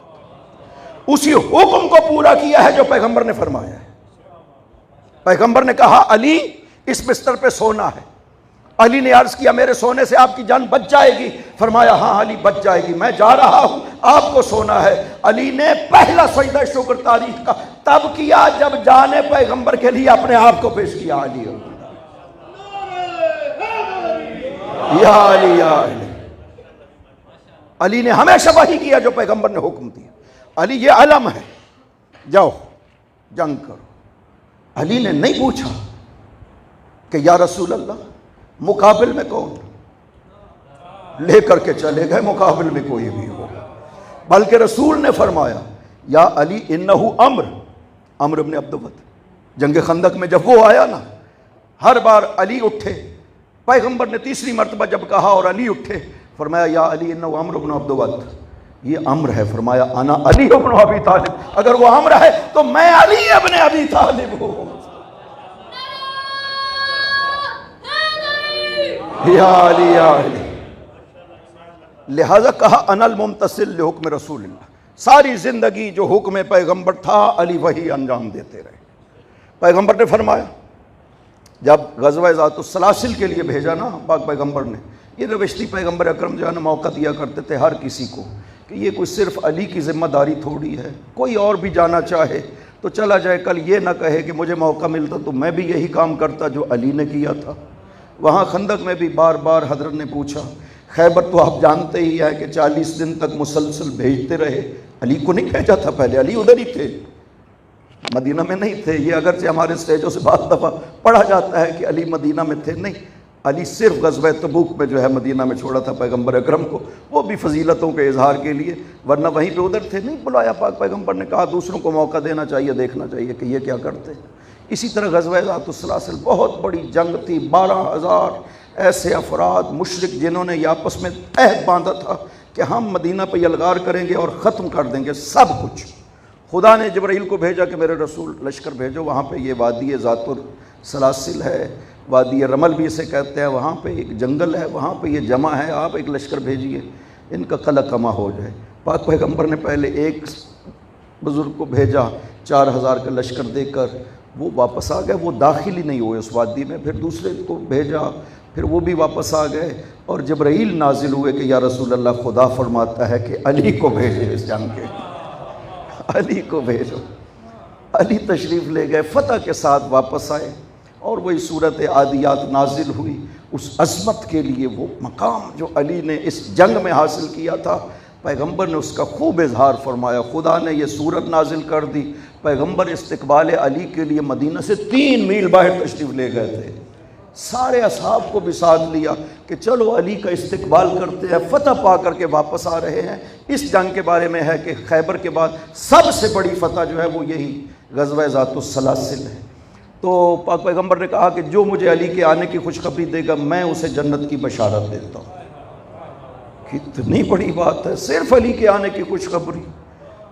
اسی حکم کو پورا کیا ہے جو پیغمبر نے فرمایا ہے۔ پیغمبر نے کہا علی اس بستر پہ سونا ہے، علی نے عرض کیا میرے سونے سے آپ کی جان بچ جائے گی؟ فرمایا ہاں علی بچ جائے گی، میں جا رہا ہوں، آپ کو سونا ہے۔ علی نے پہلا سجدہ شکر تاریخ کا تب کیا جب جان پیغمبر کے لیے اپنے آپ کو پیش کیا۔ علی یا علی یا علی، علی نے ہمیشہ وہی کیا جو پیغمبر نے حکم دیا۔ علی یہ علم ہے، جاؤ جنگ کرو۔ علی نے نہیں پوچھا کہ یا رسول اللہ مقابل میں کون، لے کر کے چلے گئے مقابل میں کوئی بھی ہو، بلکہ رسول نے فرمایا یا علی انہو عمرو بن عبد ود۔ جنگ خندق میں جب وہ آیا نا، ہر بار علی اٹھے، پیغمبر نے تیسری مرتبہ جب کہا اور علی اٹھے، فرمایا یا علی انہو عمرو بن عبد ود، یہ عمرو ہے، فرمایا انا علی ابن ابی طالب، اگر وہ عمرو ہے تو میں علی ابن ابی طالب ہوں۔ یا علی یا علی، لہذا کہا انا الممتثل لحکم رسول اللہ، ساری زندگی جو حکم پیغمبر تھا علی وہی انجام دیتے رہے۔ پیغمبر نے فرمایا جب غزوہ ذات السلاسل کے لیے بھیجا نا پاک پیغمبر نے، یہ روشتی پیغمبر اکرم جو ہے نا موقع دیا کرتے تھے ہر کسی کو کہ یہ کوئی صرف علی کی ذمہ داری تھوڑی ہے، کوئی اور بھی جانا چاہے تو چلا جائے، کل یہ نہ کہے کہ مجھے موقع ملتا تو میں بھی یہی کام کرتا جو علی نے کیا تھا۔ وہاں خندق میں بھی بار بار حضرت نے پوچھا، خیبر تو آپ جانتے ہی ہے کہ 40 دن تک مسلسل بھیجتے رہے، علی کو نہیں بھیجا تھا، پہلے علی ادھر ہی تھے، مدینہ میں نہیں تھے۔ یہ اگرچہ ہمارے اسٹیجوں سے بعض دفعہ پڑھا جاتا ہے کہ علی مدینہ میں تھے، نہیں، علی صرف غزوہ تبوک میں جو ہے مدینہ میں چھوڑا تھا پیغمبر اکرم کو، وہ بھی فضیلتوں کے اظہار کے لیے، ورنہ وہیں پہ ادھر تھے، نہیں بلایا پاک پیغمبر نے، کہا دوسروں کو موقع دینا چاہیے، دیکھنا چاہیے کہ یہ کیا کرتے ہیں۔ اسی طرح غزوہ ذات السلاسل بہت بڑی جنگ تھی، 12,000 ایسے افراد مشرک جنہوں نے یہ آپس میں عہد باندھا تھا کہ ہم مدینہ پہ یلغار کریں گے اور ختم کر دیں گے سب کچھ۔ خدا نے جبرائیل کو بھیجا کہ میرے رسول لشکر بھیجو، وہاں پہ یہ وادی ذات السلاسل ہے، وادی رمل بھی اسے کہتے ہیں، وہاں پہ ایک جنگل ہے، وہاں پہ یہ جمع ہے، آپ ایک لشکر بھیجیے، ان کا قلع کما ہو جائے۔ پاک پیغمبر نے پہلے ایک بزرگ کو بھیجا 4,000 کا لشکر دے کر، وہ واپس آ گئے، وہ داخل ہی نہیں ہوئے اس وادی میں، پھر دوسرے کو بھیجا، پھر وہ بھی واپس آ گئے، اور جبرائیل نازل ہوئے کہ یا رسول اللہ خدا فرماتا ہے کہ علی کو بھیجے اس جنگ کے، علی کو بھیجو۔ علی تشریف لے گئے، فتح کے ساتھ واپس آئے، اور وہی صورت عادیات نازل ہوئی۔ اس عظمت کے لیے وہ مقام جو علی نے اس جنگ میں حاصل کیا تھا، پیغمبر نے اس کا خوب اظہار فرمایا۔ خدا نے یہ صورت نازل کر دی، پیغمبر استقبال علی کے لیے مدینہ سے 3 میل باہر تشریف لے گئے تھے، سارے اصحاب کو بھی ساتھ لیا کہ چلو علی کا استقبال کرتے ہیں، فتح پا کر کے واپس آ رہے ہیں۔ اس جنگ کے بارے میں ہے کہ خیبر کے بعد سب سے بڑی فتح جو ہے وہ یہی غزوہ ذات السلاسل ہے۔ تو پاک پیغمبر نے کہا کہ جو مجھے علی کے آنے کی خوشخبری دے گا میں اسے جنت کی بشارت دیتا ہوں۔ کتنی بڑی بات ہے، صرف علی کے آنے کی خوشخبری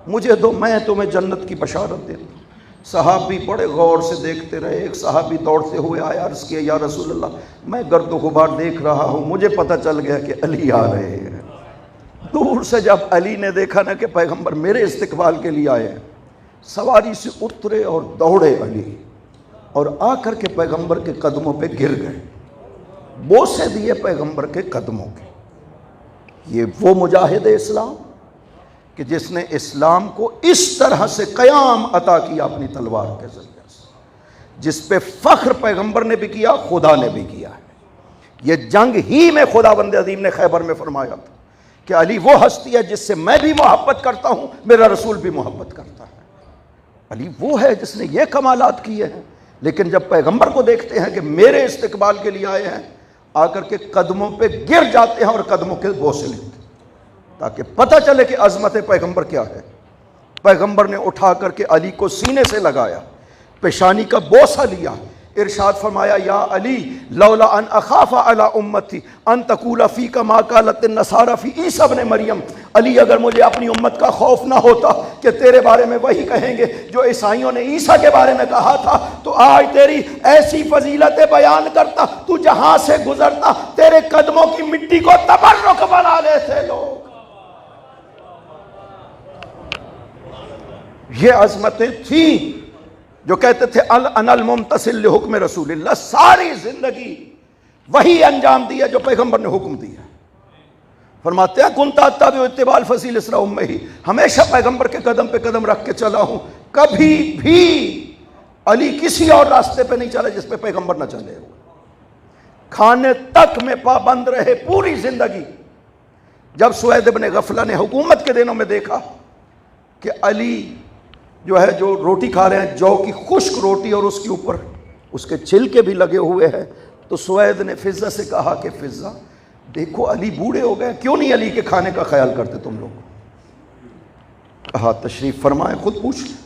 مجھے دو، میں تمہیں جنت کی بشارت دیتا ہوں۔ صحابی بڑے غور سے دیکھتے رہے، ایک صحابی دوڑتے ہوئے آیا، عرض کیا یا رسول اللہ میں گرد و غبار دیکھ رہا ہوں، مجھے پتہ چل گیا کہ علی آ رہے ہیں۔ دور سے جب علی نے دیکھا نا کہ پیغمبر میرے استقبال کے لیے آئے ہیں، سواری سے اترے اور دوڑے علی، اور آ کر کے پیغمبر کے قدموں پہ گر گئے، بوسے دیے پیغمبر کے قدموں کے۔ یہ وہ مجاہد اسلام کہ جس نے اسلام کو اس طرح سے قیام عطا کیا اپنی تلوار کے ذریعے سے، جس پہ فخر پیغمبر نے بھی کیا، خدا نے بھی کیا ہے۔ یہ جنگ ہی میں خدا بند عظیم نے خیبر میں فرمایا تھا کہ علی وہ ہستی ہے جس سے میں بھی محبت کرتا ہوں، میرا رسول بھی محبت کرتا ہے۔ علی وہ ہے جس نے یہ کمالات کیے ہیں، لیکن جب پیغمبر کو دیکھتے ہیں کہ میرے استقبال کے لیے آئے ہیں، آ کر کے قدموں پہ گر جاتے ہیں اور قدموں کے بوسے لیتے ہیں تاکہ پتہ چلے کہ عظمت پیغمبر کیا ہے۔ پیغمبر نے اٹھا کر کے علی کو سینے سے لگایا، پیشانی کا بوسہ لیا، ارشاد فرمایا یا علی لولا ان اخاف علی امتی ان تقول فیک ما قالت النصارى فی عیسی ابن مریم، علی اگر مجھے اپنی امت کا خوف نہ ہوتا کہ تیرے بارے میں وہی کہیں گے جو عیسائیوں نے عیسیٰ کے بارے میں کہا تھا، تو آج تیری ایسی فضیلتیں بیان کرتا، تو جہاں سے گزرتا تیرے قدموں کی مٹی کو تبرک بنا لیتے لوگ۔ یہ عظمتیں تھیں جو کہتے تھے انا الممتثل لحکم رسول اللہ، ساری زندگی وہی انجام دیا جو پیغمبر نے حکم دیا۔ فرماتے ہیں کنت اتبع اتباع الفصیل اسرا امہ، ہمیشہ پیغمبر کے قدم پہ قدم رکھ کے چلا ہوں، کبھی بھی علی کسی اور راستے پہ نہیں چلا جس پہ پیغمبر نہ چلے ہو۔ کھانے تک میں پابند رہے پوری زندگی۔ جب سوید بن غفلہ نے حکومت کے دنوں میں دیکھا کہ علی جو ہے جو روٹی کھا رہے ہیں جو کی خشک روٹی اور اس کے اوپر اس کے چھلکے بھی لگے ہوئے ہیں، تو سوید نے فضہ سے کہا کہ فضہ دیکھو علی بوڑھے ہو گئے، کیوں نہیں علی کے کھانے کا خیال کرتے تم لوگ؟ کہا تشریف فرمائیں، خود پوچھ لیں۔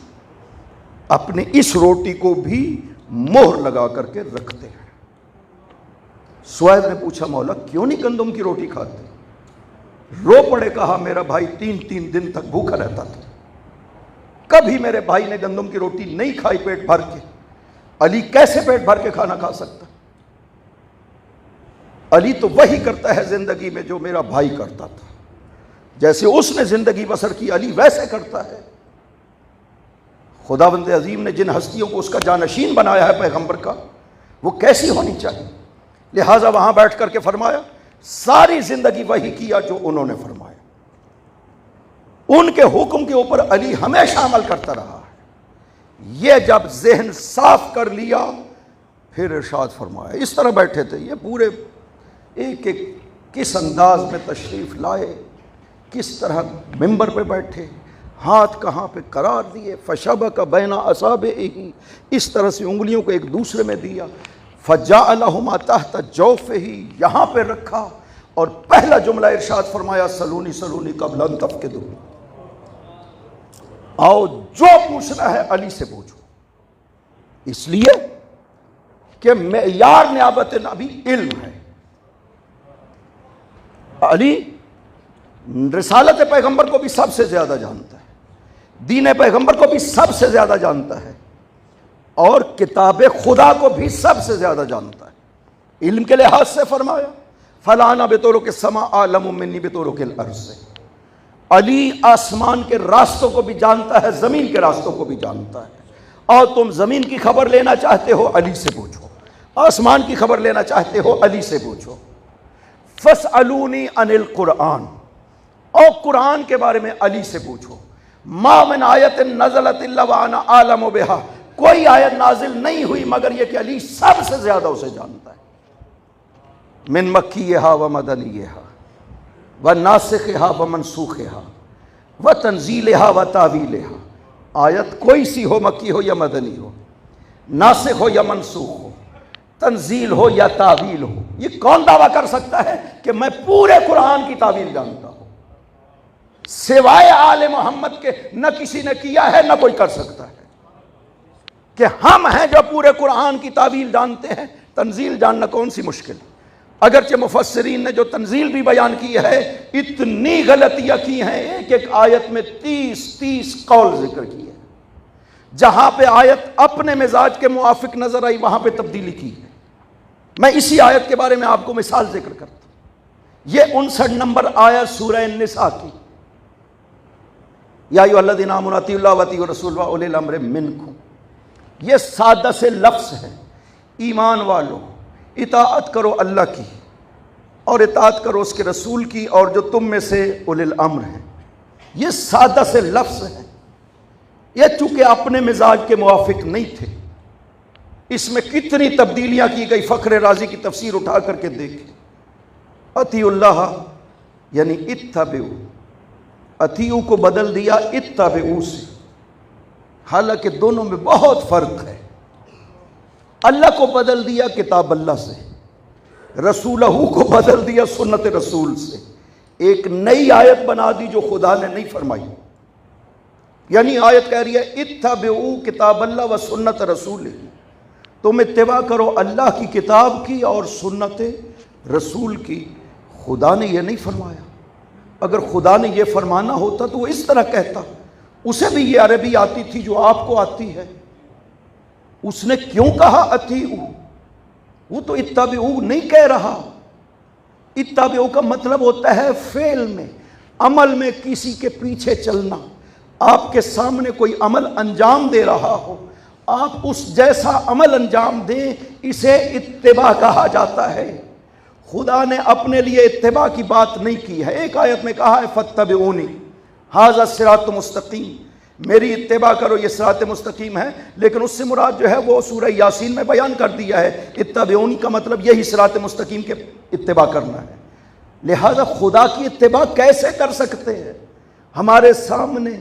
اپنے اس روٹی کو بھی مہر لگا کر کے رکھتے ہیں۔ سوید نے پوچھا مولا کیوں نہیں گندم کی روٹی کھاتے؟ رو پڑے، کہا میرا بھائی 3 دن تک بھوکا رہتا تھا، کبھی میرے بھائی نے گندم کی روٹی نہیں کھائی پیٹ بھر کے، علی کیسے پیٹ بھر کے کھانا کھا سکتا؟ علی تو وہی کرتا ہے زندگی میں جو میرا بھائی کرتا تھا، جیسے اس نے زندگی بسر کی علی ویسے کرتا ہے۔ خداوند عظیم نے جن ہستیوں کو اس کا جانشین بنایا ہے پیغمبر کا، وہ کیسی ہونی چاہیے؟ لہٰذا وہاں بیٹھ کر کے فرمایا ساری زندگی وہی کیا جو انہوں نے فرمایا، ان کے حکم کے اوپر علی ہمیشہ عمل کرتا رہا ہے۔ یہ جب ذہن صاف کر لیا پھر ارشاد فرمایا، اس طرح بیٹھے تھے یہ پورے ایک ایک کس انداز میں تشریف لائے، کس طرح ممبر پہ بیٹھے، ہاتھ کہاں پہ قرار دیے، فشبک بین اصابعہ، اس طرح سے انگلیوں کو ایک دوسرے میں دیا، فجعلہما تحت جوفہ، یہاں پہ رکھا، اور پہلا جملہ ارشاد فرمایا سلونی سلونی قبل ان تفقدوا، آؤ جو پوچھنا ہے علی سے پوچھو، اس لیے کہ معیار نیابت نبی علم ہے۔ علی رسالت پیغمبر کو بھی سب سے زیادہ جانتا ہے، دین پیغمبر کو بھی سب سے زیادہ جانتا ہے، اور کتاب خدا کو بھی سب سے زیادہ جانتا ہے۔ علم کے لحاظ سے فرمایا فلانا بطرق السماء اعلم منی بطرق الارض، علی آسمان کے راستوں کو بھی جانتا ہے، زمین کے راستوں کو بھی جانتا ہے، اور تم زمین کی خبر لینا چاہتے ہو علی سے پوچھو، آسمان کی خبر لینا چاہتے ہو علی سے پوچھو۔ فاسألونی عن القرآن، اور قرآن کے بارے میں علی سے پوچھو۔ ما من آیت نزلت الا وانا عالم بہا، کوئی آیت نازل نہیں ہوئی مگر یہ کہ علی سب سے زیادہ اسے جانتا ہے۔ من مکیہا و مدنیہا و ناسخہا و منسوخہا و تنزیلہا و تاویلہا، آیت کوئی سی ہو، مکی ہو یا مدنی ہو، ناسخ ہو یا منسوخ ہو، تنزیل ہو یا تعویل ہو، یہ کون دعویٰ کر سکتا ہے کہ میں پورے قرآن کی تعویل جانتا ہوں؟ سوائے آل محمد کے نہ کسی نے کیا ہے نہ کوئی کر سکتا ہے، کہ ہم ہیں جو پورے قرآن کی تعویل جانتے ہیں۔ تنزیل جاننا کون سی مشکل، اگرچہ مفسرین نے جو تنزیل بھی بیان کی ہے اتنی غلطیاں کی ہیں، ایک ایک آیت میں 30 قول ذکر کی ہے، جہاں پہ آیت اپنے مزاج کے موافق نظر آئی وہاں پہ تبدیلی کی ہے۔ میں اسی آیت کے بارے میں آپ کو مثال ذکر کرتا ہوں، یہ 59 نمبر آیت سورہ النساء کی، یا ایھا الذین آمنوا اطیعوا اللہ واطیعوا الرسول واولی الامر منکم، یہ سادہ سے لفظ ہے، ایمان والو اطاعت کرو اللہ کی اور اطاعت کرو اس کے رسول کی اور جو تم میں سے اولی الامر ہیں، یہ سادہ سے لفظ ہے۔ یہ چونکہ اپنے مزاج کے موافق نہیں تھے، اس میں کتنی تبدیلیاں کی گئی، فخر رازی کی تفسیر اٹھا کر کے دیکھیں۔ اطیعوا اللہ یعنی اتبعوا، اطیعوا کو بدل دیا اتبعوا سے، حالانکہ دونوں میں بہت فرق ہے۔ اللہ کو بدل دیا کتاب اللہ سے، رسولہ کو بدل دیا سنت رسول سے، ایک نئی آیت بنا دی جو خدا نے نہیں فرمائی۔ یعنی آیت کہہ رہی ہے اتبعوا کتاب اللہ و سنت رسول، تم اتباع کرو اللہ کی کتاب کی اور سنت رسول کی۔ خدا نے یہ نہیں فرمایا، اگر خدا نے یہ فرمانا ہوتا تو وہ اس طرح کہتا، اسے بھی یہ عربی آتی تھی جو آپ کو آتی ہے، اس نے کیوں کہا اطیعوا؟ وہ تو اتبعوا نہیں کہہ رہا۔ اتبعوا کا مطلب ہوتا ہے فعل میں، عمل میں کسی کے پیچھے چلنا، آپ کے سامنے کوئی عمل انجام دے رہا ہو، آپ اس جیسا عمل انجام دیں، اسے اتباع کہا جاتا ہے۔ خدا نے اپنے لیے اتباع کی بات نہیں کی ہے۔ ایک آیت میں کہا ہے فاتبعونی ھذا الصراط مستقیم، میری اتباع کرو، یہ صراط مستقیم ہے، لیکن اس سے مراد جو ہے وہ سورہ یاسین میں بیان کر دیا ہے۔ اتبعونی کا مطلب یہی صراط مستقیم کے اتباع کرنا ہے۔ لہذا خدا کی اتباع کیسے کر سکتے ہیں؟ ہمارے سامنے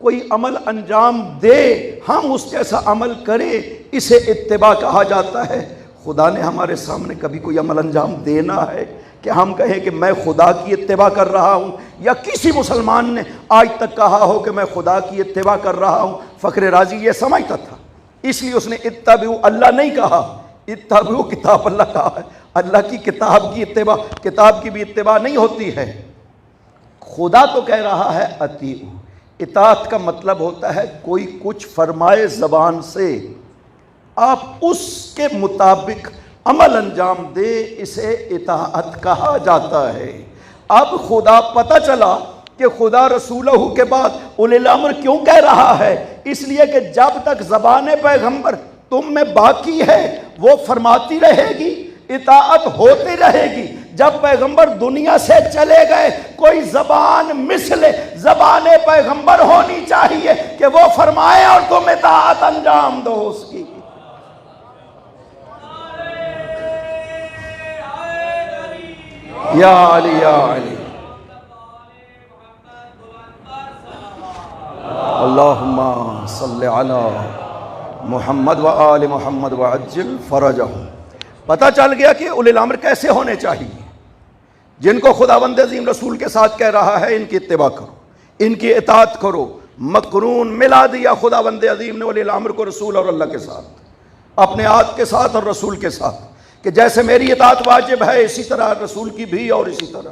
کوئی عمل انجام دے، ہم اس جیسا عمل کریں، اسے اتباع کہا جاتا ہے۔ خدا نے ہمارے سامنے کبھی کوئی عمل انجام دینا ہے کہ ہم کہیں کہ میں خدا کی اتباع کر رہا ہوں، یا کسی مسلمان نے آج تک کہا ہو کہ میں خدا کی اتباع کر رہا ہوں؟ فخر رازی یہ سمجھتا تھا، اس لیے اس نے اتبعوا اللہ نہیں کہا، اتبعوا کتاب اللہ کہا ہے۔ اللہ کی کتاب کی اتباع، کتاب کی بھی اتباع نہیں ہوتی ہے۔ خدا تو کہہ رہا ہے اطیعوا، اطاعت کا مطلب ہوتا ہے کوئی کچھ فرمائے زبان سے، آپ اس کے مطابق عمل انجام دے، اسے اطاعت کہا جاتا ہے۔ اب خدا پتہ چلا کہ خدا رسولہ کے بعد اولی الامر کیوں کہہ رہا ہے؟ اس لیے کہ جب تک زبان پیغمبر تم میں باقی ہے وہ فرماتی رہے گی، اطاعت ہوتی رہے گی۔ جب پیغمبر دنیا سے چلے گئے، کوئی زبان مثل زبان پیغمبر ہونی چاہیے کہ وہ فرمائے اور تم اطاعت انجام دو اس کی۔ یا علی یا علی، اللہم صلی علی محمد و آل محمد وعجل فرجہم۔ پتہ چل گیا کہ اولی الامر کیسے ہونے چاہیے۔ جن کو خداوند عظیم رسول کے ساتھ کہہ رہا ہے ان کی اتباع کرو، ان کی اطاعت کرو، مقرون ملا دیا خداوند عظیم نے اولی الامر کو رسول اور اللہ کے ساتھ، اپنے آپ کے ساتھ اور رسول کے ساتھ، کہ جیسے میری اطاعت واجب ہے اسی طرح رسول کی بھی اور اسی طرح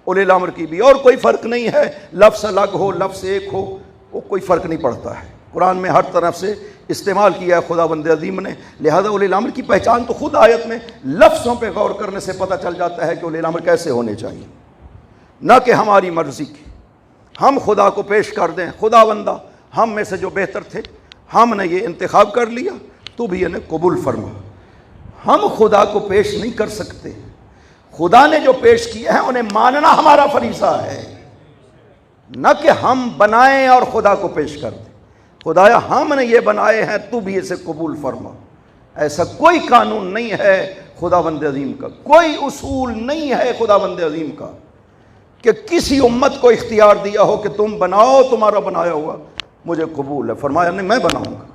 اولی الامر کی بھی، اور کوئی فرق نہیں ہے، لفظ الگ ہو لفظ ایک ہو، وہ کوئی فرق نہیں پڑتا ہے۔ قرآن میں ہر طرف سے استعمال کیا ہے خداوند عظیم نے، لہذا اولی الامر کی پہچان تو خود آیت میں لفظوں پہ غور کرنے سے پتہ چل جاتا ہے کہ اولی الامر کیسے ہونے چاہیے، نہ کہ ہماری مرضی کی ہم خدا کو پیش کر دیں، خداوندہ ہم میں سے جو بہتر تھے ہم نے یہ انتخاب کر لیا، تو بھی انہیں قبول فرما۔ ہم خدا کو پیش نہیں کر سکتے، خدا نے جو پیش کیا ہے انہیں ماننا ہمارا فریضہ ہے، نہ کہ ہم بنائیں اور خدا کو پیش کر دیں۔ خدایا ہم نے یہ بنائے ہیں، تو بھی اسے قبول فرما۔ ایسا کوئی قانون نہیں ہے خداوند عظیم کا، کوئی اصول نہیں ہے خداوند عظیم کا کہ کسی امت کو اختیار دیا ہو کہ تم بناؤ، تمہارا بنایا ہوا مجھے قبول ہے۔ فرمایا نہیں، میں بناؤں گا۔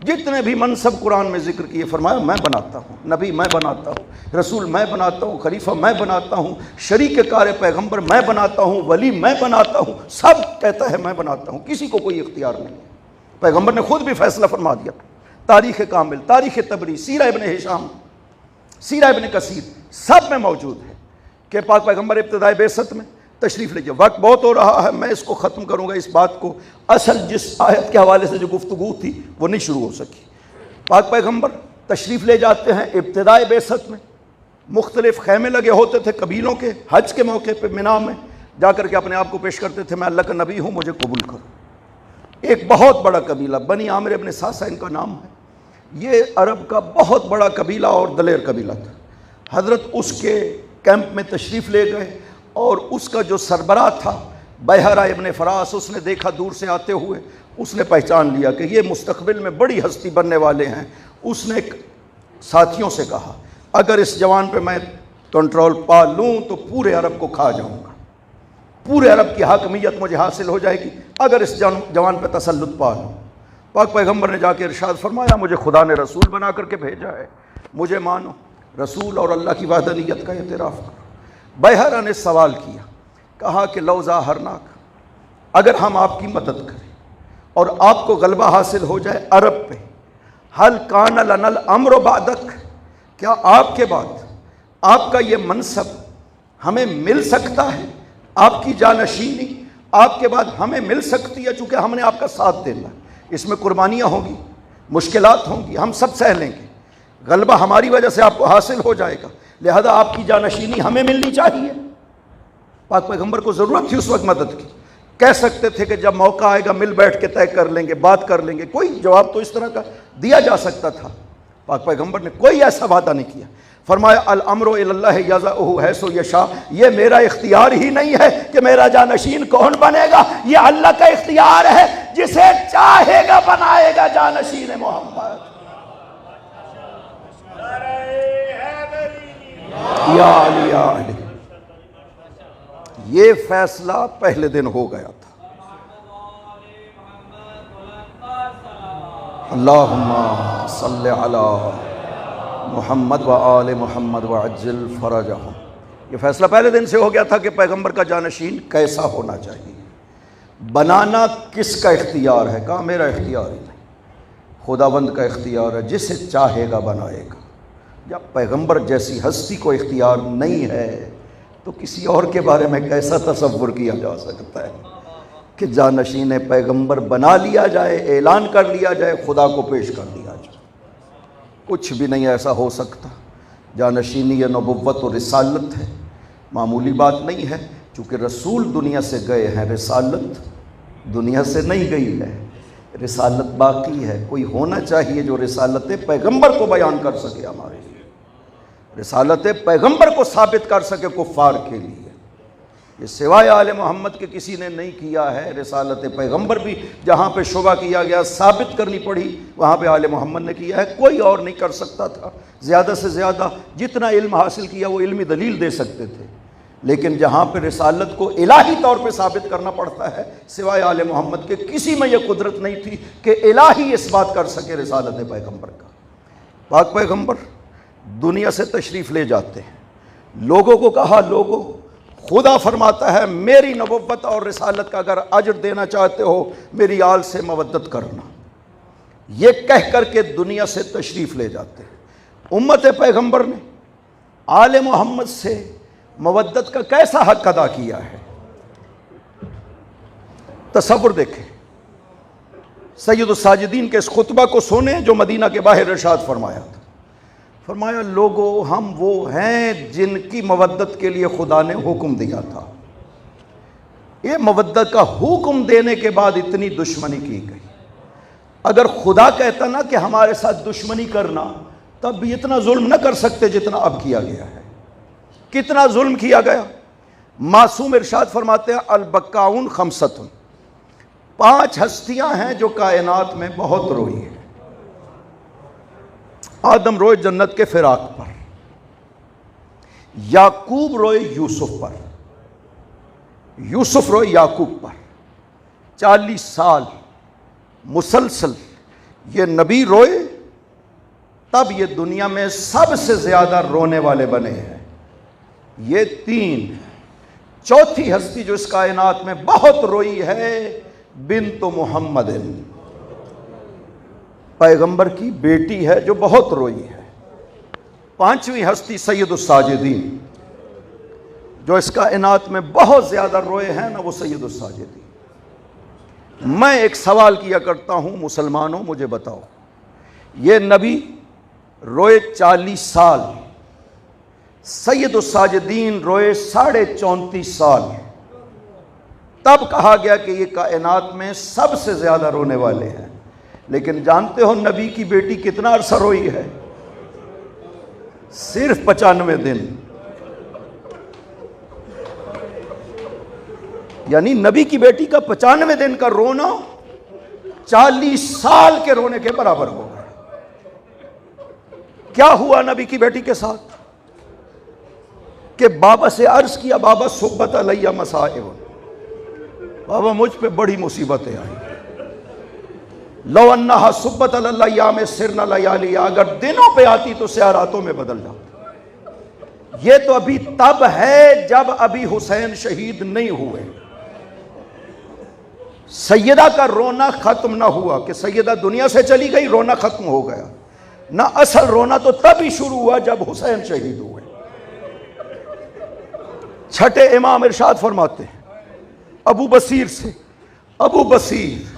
جتنے بھی منصب قرآن میں ذکر کیے فرمایا میں بناتا ہوں، نبی میں بناتا ہوں، رسول میں بناتا ہوں، خلیفہ میں بناتا ہوں، شریک کار پیغمبر میں بناتا ہوں، ولی میں بناتا ہوں، سب کہتا ہے میں بناتا ہوں، کسی کو کوئی اختیار نہیں ہے۔ پیغمبر نے خود بھی فیصلہ فرما دیا۔ تاریخ کامل، تاریخ تبری، سیرہ ابن ہشام، سیرہ ابن کثیر، سب میں موجود ہے کہ پاک پیغمبر ابتدائی بعثت میں تشریف لے جائے۔ وقت بہت ہو رہا ہے، میں اس کو ختم کروں گا، اس بات کو اصل جس آیت کے حوالے سے جو گفتگو تھی وہ نہیں شروع ہو سکی۔ پاک پیغمبر تشریف لے جاتے ہیں ابتدائی بعثت میں، مختلف خیمے لگے ہوتے تھے قبیلوں کے، حج کے موقع پہ مینا میں جا کر کے اپنے آپ کو پیش کرتے تھے، میں اللہ کا نبی ہوں، مجھے قبول کرو۔ ایک بہت بڑا قبیلہ بنی عامر ابن ساسا ان کا نام ہے، یہ عرب کا بہت بڑا قبیلہ اور دلیر قبیلہ تھا۔ حضرت اس کے کیمپ میں تشریف لے گئے اور اس کا جو سربراہ تھا بحیرہ ابن فراس، اس نے دیکھا دور سے آتے ہوئے، اس نے پہچان لیا کہ یہ مستقبل میں بڑی ہستی بننے والے ہیں۔ اس نے ساتھیوں سے کہا اگر اس جوان پہ میں کنٹرول پا لوں تو پورے عرب کو کھا جاؤں گا، پورے عرب کی حاکمیت مجھے حاصل ہو جائے گی اگر اس جوان پہ تسلط پا لوں۔ پاک پیغمبر نے جا کے ارشاد فرمایا مجھے خدا نے رسول بنا کر کے بھیجا ہے، مجھے مانو، رسول اور اللہ کی وحدانیت کا اعتراف کرو۔ بحیرہ نے سوال کیا، کہا کہ لو ظاہرناک، اگر ہم آپ کی مدد کریں اور آپ کو غلبہ حاصل ہو جائے عرب پہ، حل کان لنا الامر بعدک، کیا آپ کے بعد آپ کا یہ منصب ہمیں مل سکتا ہے؟ آپ کی جانشینی آپ کے بعد ہمیں مل سکتی ہے؟ چونکہ ہم نے آپ کا ساتھ دینا، اس میں قربانیاں ہوں گی، مشکلات ہوں گی، ہم سب سہ لیں گے، غلبہ ہماری وجہ سے آپ کو حاصل ہو جائے گا، لہذا آپ کی جانشینی ہمیں ملنی چاہیے۔ پاک پیغمبر کو ضرورت تھی اس وقت مدد کی، کہہ سکتے تھے کہ جب موقع آئے گا مل بیٹھ کے طے کر لیں گے، بات کر لیں گے، کوئی جواب تو اس طرح کا دیا جا سکتا تھا۔ پاک پیغمبر نے کوئی ایسا وعدہ نہیں کیا۔ فرمایا الامر الی اللہ یضعہ حیث یشاء، یہ میرا اختیار ہی نہیں ہے کہ میرا جانشین کون بنے گا، یہ اللہ کا اختیار ہے، جسے چاہے گا بنائے گا جانشین محمد۔ یا علی یا علی، یہ فیصلہ پہلے دن ہو گیا تھا۔ اللہم صلی علی محمد و آل محمد وعجل فرجہم، یہ فیصلہ پہلے دن سے ہو گیا تھا کہ پیغمبر کا جانشین کیسا ہونا چاہیے۔ بنانا کس کا اختیار ہے؟ کہا میرا اختیار ہی نہیں، خداوند کا اختیار ہے، جسے چاہے گا بنائے گا۔ جب پیغمبر جیسی ہستی کو اختیار نہیں ہے تو کسی اور کے بارے میں کیسا تصور کیا جا سکتا ہے کہ جانشین پیغمبر بنا لیا جائے، اعلان کر لیا جائے، خدا کو پیش کر دیا جائے؟ کچھ بھی نہیں ایسا ہو سکتا۔ جانشینی یا نبوت و رسالت ہے، معمولی بات نہیں ہے، چونکہ رسول دنیا سے گئے ہیں، رسالت دنیا سے نہیں گئی ہے، رسالت باقی ہے۔ کوئی ہونا چاہیے جو رسالت پیغمبر کو بیان کر سکے، ہمارے لیے رسالت پیغمبر کو ثابت کر سکے کفار کے لیے۔ یہ سوائے آل محمد کے کسی نے نہیں کیا ہے۔ رسالت پیغمبر بھی جہاں پہ شبہ کیا گیا، ثابت کرنی پڑی، وہاں پہ آل محمد نے کیا ہے، کوئی اور نہیں کر سکتا تھا۔ زیادہ سے زیادہ جتنا علم حاصل کیا وہ علمی دلیل دے سکتے تھے، لیکن جہاں پہ رسالت کو الہی طور پہ ثابت کرنا پڑتا ہے، سوائے آل محمد کے کسی میں یہ قدرت نہیں تھی کہ الہی اس بات کر سکے رسالت پیغمبر کا۔ پاک پیغمبر دنیا سے تشریف لے جاتے ہیں، لوگوں کو کہا لوگوں، خدا فرماتا ہے میری نبوت اور رسالت کا اگر اجر دینا چاہتے ہو میری آل سے مودت کرنا، یہ کہہ کر کے دنیا سے تشریف لے جاتے ہیں۔ امت پیغمبر نے آل محمد سے مودت کا کیسا حق ادا کیا ہے؟ تصور دیکھیں، سید الساجدین کے اس خطبہ کو سنیں جو مدینہ کے باہر ارشاد فرمایا تھا۔ فرمایا لوگو ہم وہ ہیں جن کی مودت کے لیے خدا نے حکم دیا تھا۔ یہ مودت کا حکم دینے کے بعد اتنی دشمنی کی گئی۔ اگر خدا کہتا نا کہ ہمارے ساتھ دشمنی کرنا، تب بھی اتنا ظلم نہ کر سکتے جتنا اب کیا گیا ہے۔ کتنا ظلم کیا گیا۔ معصوم ارشاد فرماتے ہیں البکاؤن خمستن، 5 ہستیاں ہیں جو کائنات میں بہت روئی ہیں۔ آدم روئے جنت کے فراق پر، یعقوب روئے یوسف پر، یوسف روئے یعقوب پر، 40 سال مسلسل یہ نبی روئے، تب یہ دنیا میں سب سے زیادہ رونے والے بنے ہیں۔ یہ 3۔ چوتھی ہستی جو اس کائنات میں بہت روئی ہے بنت محمد، پیغمبر کی بیٹی ہے جو بہت روئی ہے۔ 5ویں ہستی سید الساجدین، جو اس کائنات میں بہت زیادہ روئے ہیں نا، وہ سید الساجدین۔ میں ایک سوال کیا کرتا ہوں مسلمانوں، مجھے بتاؤ، یہ نبی روئے 40 سال، سید الساجدین روئے 34.5 سال، تب کہا گیا کہ یہ کائنات میں سب سے زیادہ رونے والے ہیں۔ لیکن جانتے ہو نبی کی بیٹی کتنا عرصہ روئی ہے؟ صرف 95 دن۔ یعنی نبی کی بیٹی کا 95 دن کا رونا 40 سال کے رونے کے برابر ہو گیا۔ کیا ہوا نبی کی بیٹی کے ساتھ کہ بابا سے عرض کیا بابا صبت علیہ مصائب، بابا مجھ پہ بڑی مصیبتیں آئی، لو انہا صبت علی الایام سرنا لیالی، اگر دنوں پہ آتی تو سیاہ راتوں میں بدل جاتا۔ یہ تو ابھی تب ہے جب ابھی حسین شہید نہیں ہوئے۔ سیدہ کا رونا ختم نہ ہوا کہ سیدہ دنیا سے چلی گئی، رونا ختم ہو گیا، نہ اصل رونا تو تب ہی شروع ہوا جب حسین شہید ہوئے۔ چھٹے امام ارشاد فرماتے ہیں ابو بصیر سے، ابو بصیر،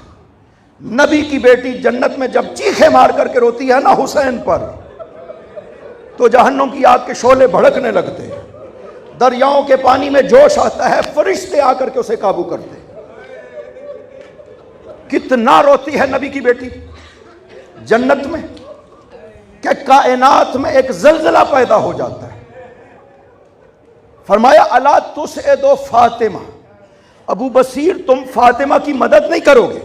نبی کی بیٹی جنت میں جب چیخیں مار کر کے روتی ہے نا حسین پر، تو جہنم کی آگ کے شعلے بھڑکنے لگتے ہیں، دریاؤں کے پانی میں جوش آتا ہے، فرشتے آ کر کے اسے قابو کرتے ہیں۔ کتنا روتی ہے نبی کی بیٹی جنت میں کہ کائنات میں ایک زلزلہ پیدا ہو جاتا ہے. فرمایا الا تسعد فاطمہ، ابو بصیر تم فاطمہ کی مدد نہیں کرو گے؟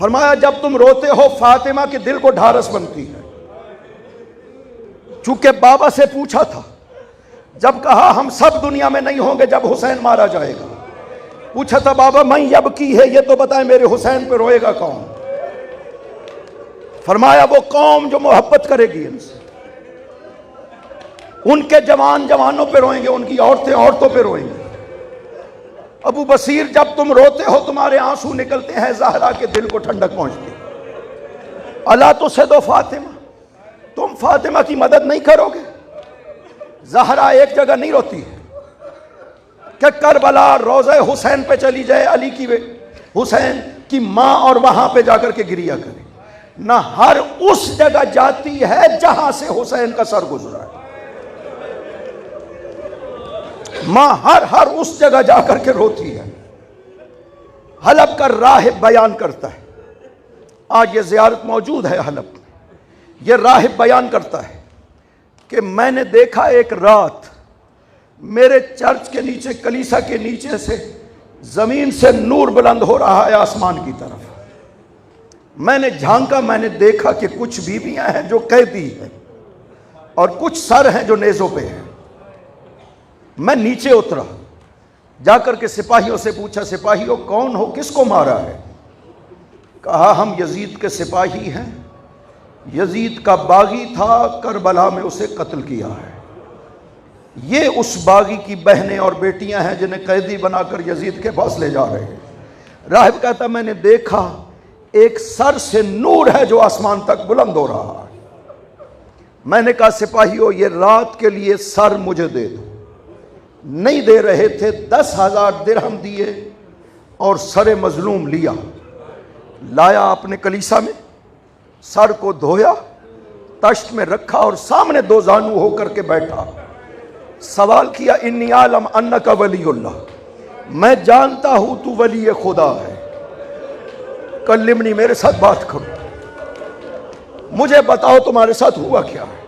فرمایا جب تم روتے ہو فاطمہ کے دل کو ڈھارس بنتی ہے. چونکہ بابا سے پوچھا تھا، جب کہا ہم سب دنیا میں نہیں ہوں گے جب حسین مارا جائے گا، پوچھا تھا بابا من یبکی ہے، یہ تو بتائیں میرے حسین پہ روئے گا کون؟ فرمایا وہ قوم جو محبت کرے گی ان سے. ان کے جوان جوانوں پہ روئیں گے، ان کی عورتیں عورتوں پہ روئیں گے. ابو بصیر جب تم روتے ہو تمہارے آنسو نکلتے ہیں، زہرا کے دل کو ٹھنڈک پہنچتی. الا تسعد فاطمہ، تم فاطمہ کی مدد نہیں کرو گے؟ زہرا ایک جگہ نہیں روتی ہے کہ کربلا روضہ حسین پہ چلی جائے، علی کی حسین کی ماں اور وہاں پہ جا کر کے گریا کرے. نہ، ہر اس جگہ جاتی ہے جہاں سے حسین کا سر گزرا ہے. ماں ہر اس جگہ جا کر کے روتی ہے. حلب کا راہب بیان کرتا ہے، آج یہ زیارت موجود ہے حلب. یہ راہب بیان کرتا ہے کہ میں نے دیکھا ایک رات میرے چرچ کے نیچے، کلیسا کے نیچے سے زمین سے نور بلند ہو رہا ہے آسمان کی طرف. میں نے جھانکا، میں نے دیکھا کہ کچھ بیویاں ہیں جو قیدی ہیں اور کچھ سر ہیں جو نیزوں پہ ہیں. میں نیچے اترا، جا کر کے سپاہیوں سے پوچھا سپاہیوں کون ہو، کس کو مارا ہے؟ کہا ہم یزید کے سپاہی ہیں، یزید کا باغی تھا، کربلا میں اسے قتل کیا ہے. یہ اس باغی کی بہنیں اور بیٹیاں ہیں جنہیں قیدی بنا کر یزید کے پاس لے جا رہے ہیں. راہب کہتا میں نے دیکھا ایک سر سے نور ہے جو آسمان تک بلند ہو رہا ہے. میں نے کہا سپاہیوں یہ رات کے لیے سر مجھے دے دو. نہیں دے رہے تھے. 10,000 درہم دیے اور سر مظلوم لیا، لایا اپنے کلیسا میں، سر کو دھویا، تشت میں رکھا اور سامنے دو زانو ہو کر کے بیٹھا. سوال کیا انی عالم انک ولی اللہ، میں جانتا ہوں تو ولی خدا ہے، کلمنی، میرے ساتھ بات کرو، مجھے بتاؤ تمہارے ساتھ ہوا کیا ہے.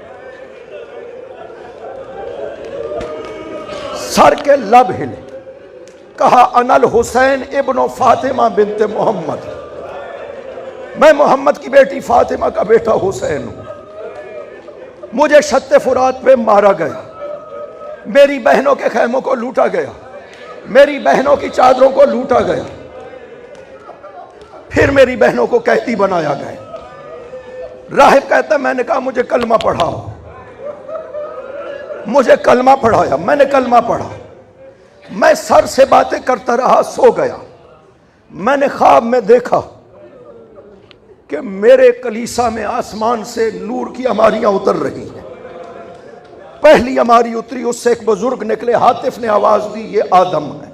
سر کے لب ہلے، کہا انا الحسین ابن فاطمہ بنت محمد، میں محمد کی بیٹی فاطمہ کا بیٹا حسین ہوں. مجھے شط فرات پہ مارا گیا، میری بہنوں کے خیموں کو لوٹا گیا، میری بہنوں کی چادروں کو لوٹا گیا، پھر میری بہنوں کو قیدی بنایا گیا. راہب کہتا میں نے کہا مجھے کلمہ پڑھاؤ. مجھے کلمہ پڑھایا، میں نے کلمہ پڑھا. میں سر سے باتیں کرتا رہا، سو گیا. میں نے خواب میں دیکھا کہ میرے کلیسا میں آسمان سے نور کی عماریاں اتر رہی ہیں. پہلی عماری اتری، اس سے ایک بزرگ نکلے، ہاتف نے آواز دی یہ آدم ہے.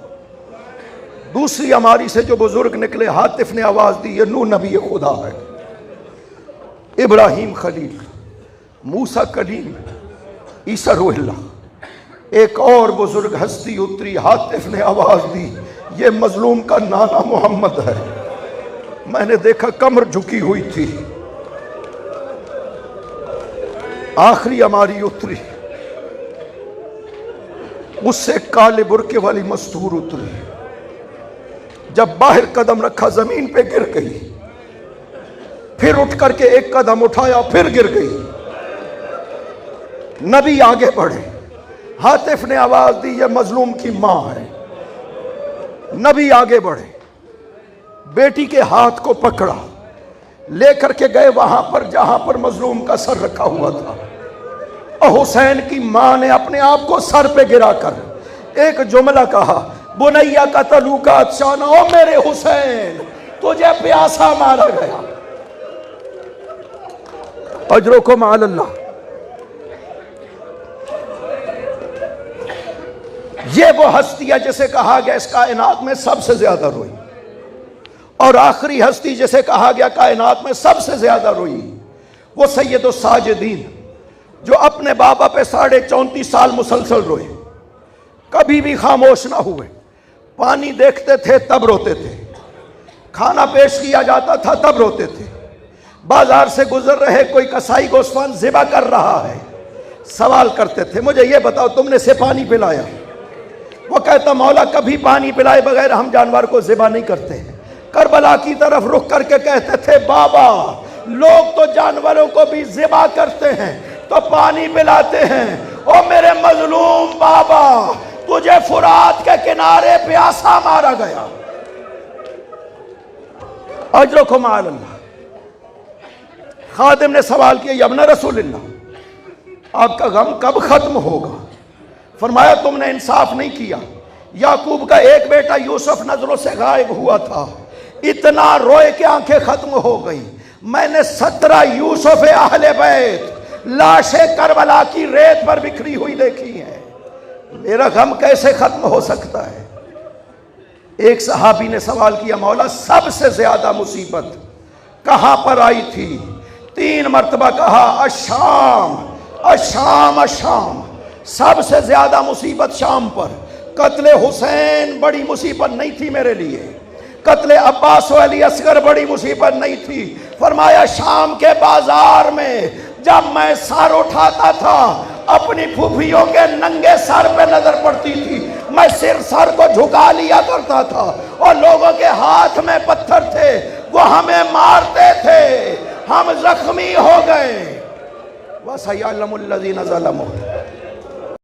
دوسری عماری سے جو بزرگ نکلے، ہاتف نے آواز دی یہ نوح نبی خدا ہے، ابراہیم خلیل، موسیٰ کلیم، عیسیٰ روح اللہ. ایک اور بزرگ ہستی اتری، ہاتف نے آواز دی یہ مظلوم کا نانا محمد ہے. میں نے دیکھا کمر جھکی ہوئی تھی. آخری عماری اتری، اس سے کالے برقعے والی مستور اتری. جب باہر قدم رکھا زمین پہ گر گئی، پھر اٹھ کر کے ایک قدم اٹھایا پھر گر گئی. نبی آگے بڑھے، ہاتف نے آواز دی یہ مظلوم کی ماں ہے. نبی آگے بڑھے، بیٹی کے ہاتھ کو پکڑا، لے کر کے گئے وہاں پر جہاں پر مظلوم کا سر رکھا ہوا تھا. اور حسین کی ماں نے اپنے آپ کو سر پہ گرا کر ایک جملہ کہا بنیا قتلوا کا عطشانا، او میرے حسین تجھے پیاسا مارا گیا. اجرکم علی اللہ. یہ وہ ہستی ہے جسے کہا گیا اس کائنات میں سب سے زیادہ روئی، اور آخری ہستی جسے کہا گیا کائنات میں سب سے زیادہ روئی وہ سید الساجدین، جو اپنے بابا پہ 34.5 سال مسلسل روئے، کبھی بھی خاموش نہ ہوئے. پانی دیکھتے تھے تب روتے تھے، کھانا پیش کیا جاتا تھا تب روتے تھے. بازار سے گزر رہے کوئی کسائی گوسفند ذبح کر رہا ہے, سوال کرتے تھے مجھے یہ بتاؤ تم نے اسے پانی پلایا؟ وہ کہتا مولا کبھی پانی پلائے بغیر ہم جانور کو ذبح نہیں کرتے ہیں. کربلا کی طرف رخ کر کے کہتے تھے بابا لوگ تو جانوروں کو بھی ذبح کرتے ہیں تو پانی پلاتے ہیں. او میرے مظلوم بابا تجھے فرات کے کنارے پیاسا مارا گیا. اجرکم علی اللہ. خادم نے سوال کیا یا ابن رسول اللہ آپ کا غم کب ختم ہوگا؟ فرمایا تم نے انصاف نہیں کیا. یعقوب کا ایک بیٹا یوسف نظروں سے غائب ہوا تھا, اتنا روئے کہ آنکھیں ختم ہو گئی. میں نے 17 یوسف اہل بیت لاشیں کربلا کی ریت پر بکھری ہوئی دیکھی ہیں. میرا غم کیسے ختم ہو سکتا ہے؟ ایک صحابی نے سوال کیا مولا سب سے زیادہ مصیبت کہاں پر آئی تھی؟ 3 مرتبہ کہا الشام الشام الشام. سب سے زیادہ مصیبت شام پر. قتل حسین بڑی مصیبت نہیں تھی میرے لیے, قتل عباس و علی اصغر بڑی مصیبت نہیں تھی. فرمایا شام کے بازار میں جب میں سر اٹھاتا تھا اپنی پھوپھیوں کے ننگے سر پہ نظر پڑتی تھی, میں سر کو جھکا لیا کرتا تھا اور لوگوں کے ہاتھ میں پتھر تھے وہ ہمیں مارتے تھے, ہم زخمی ہو گئے. وَسَيَعْلَمُ الَّذِينَ ظَلَمُوا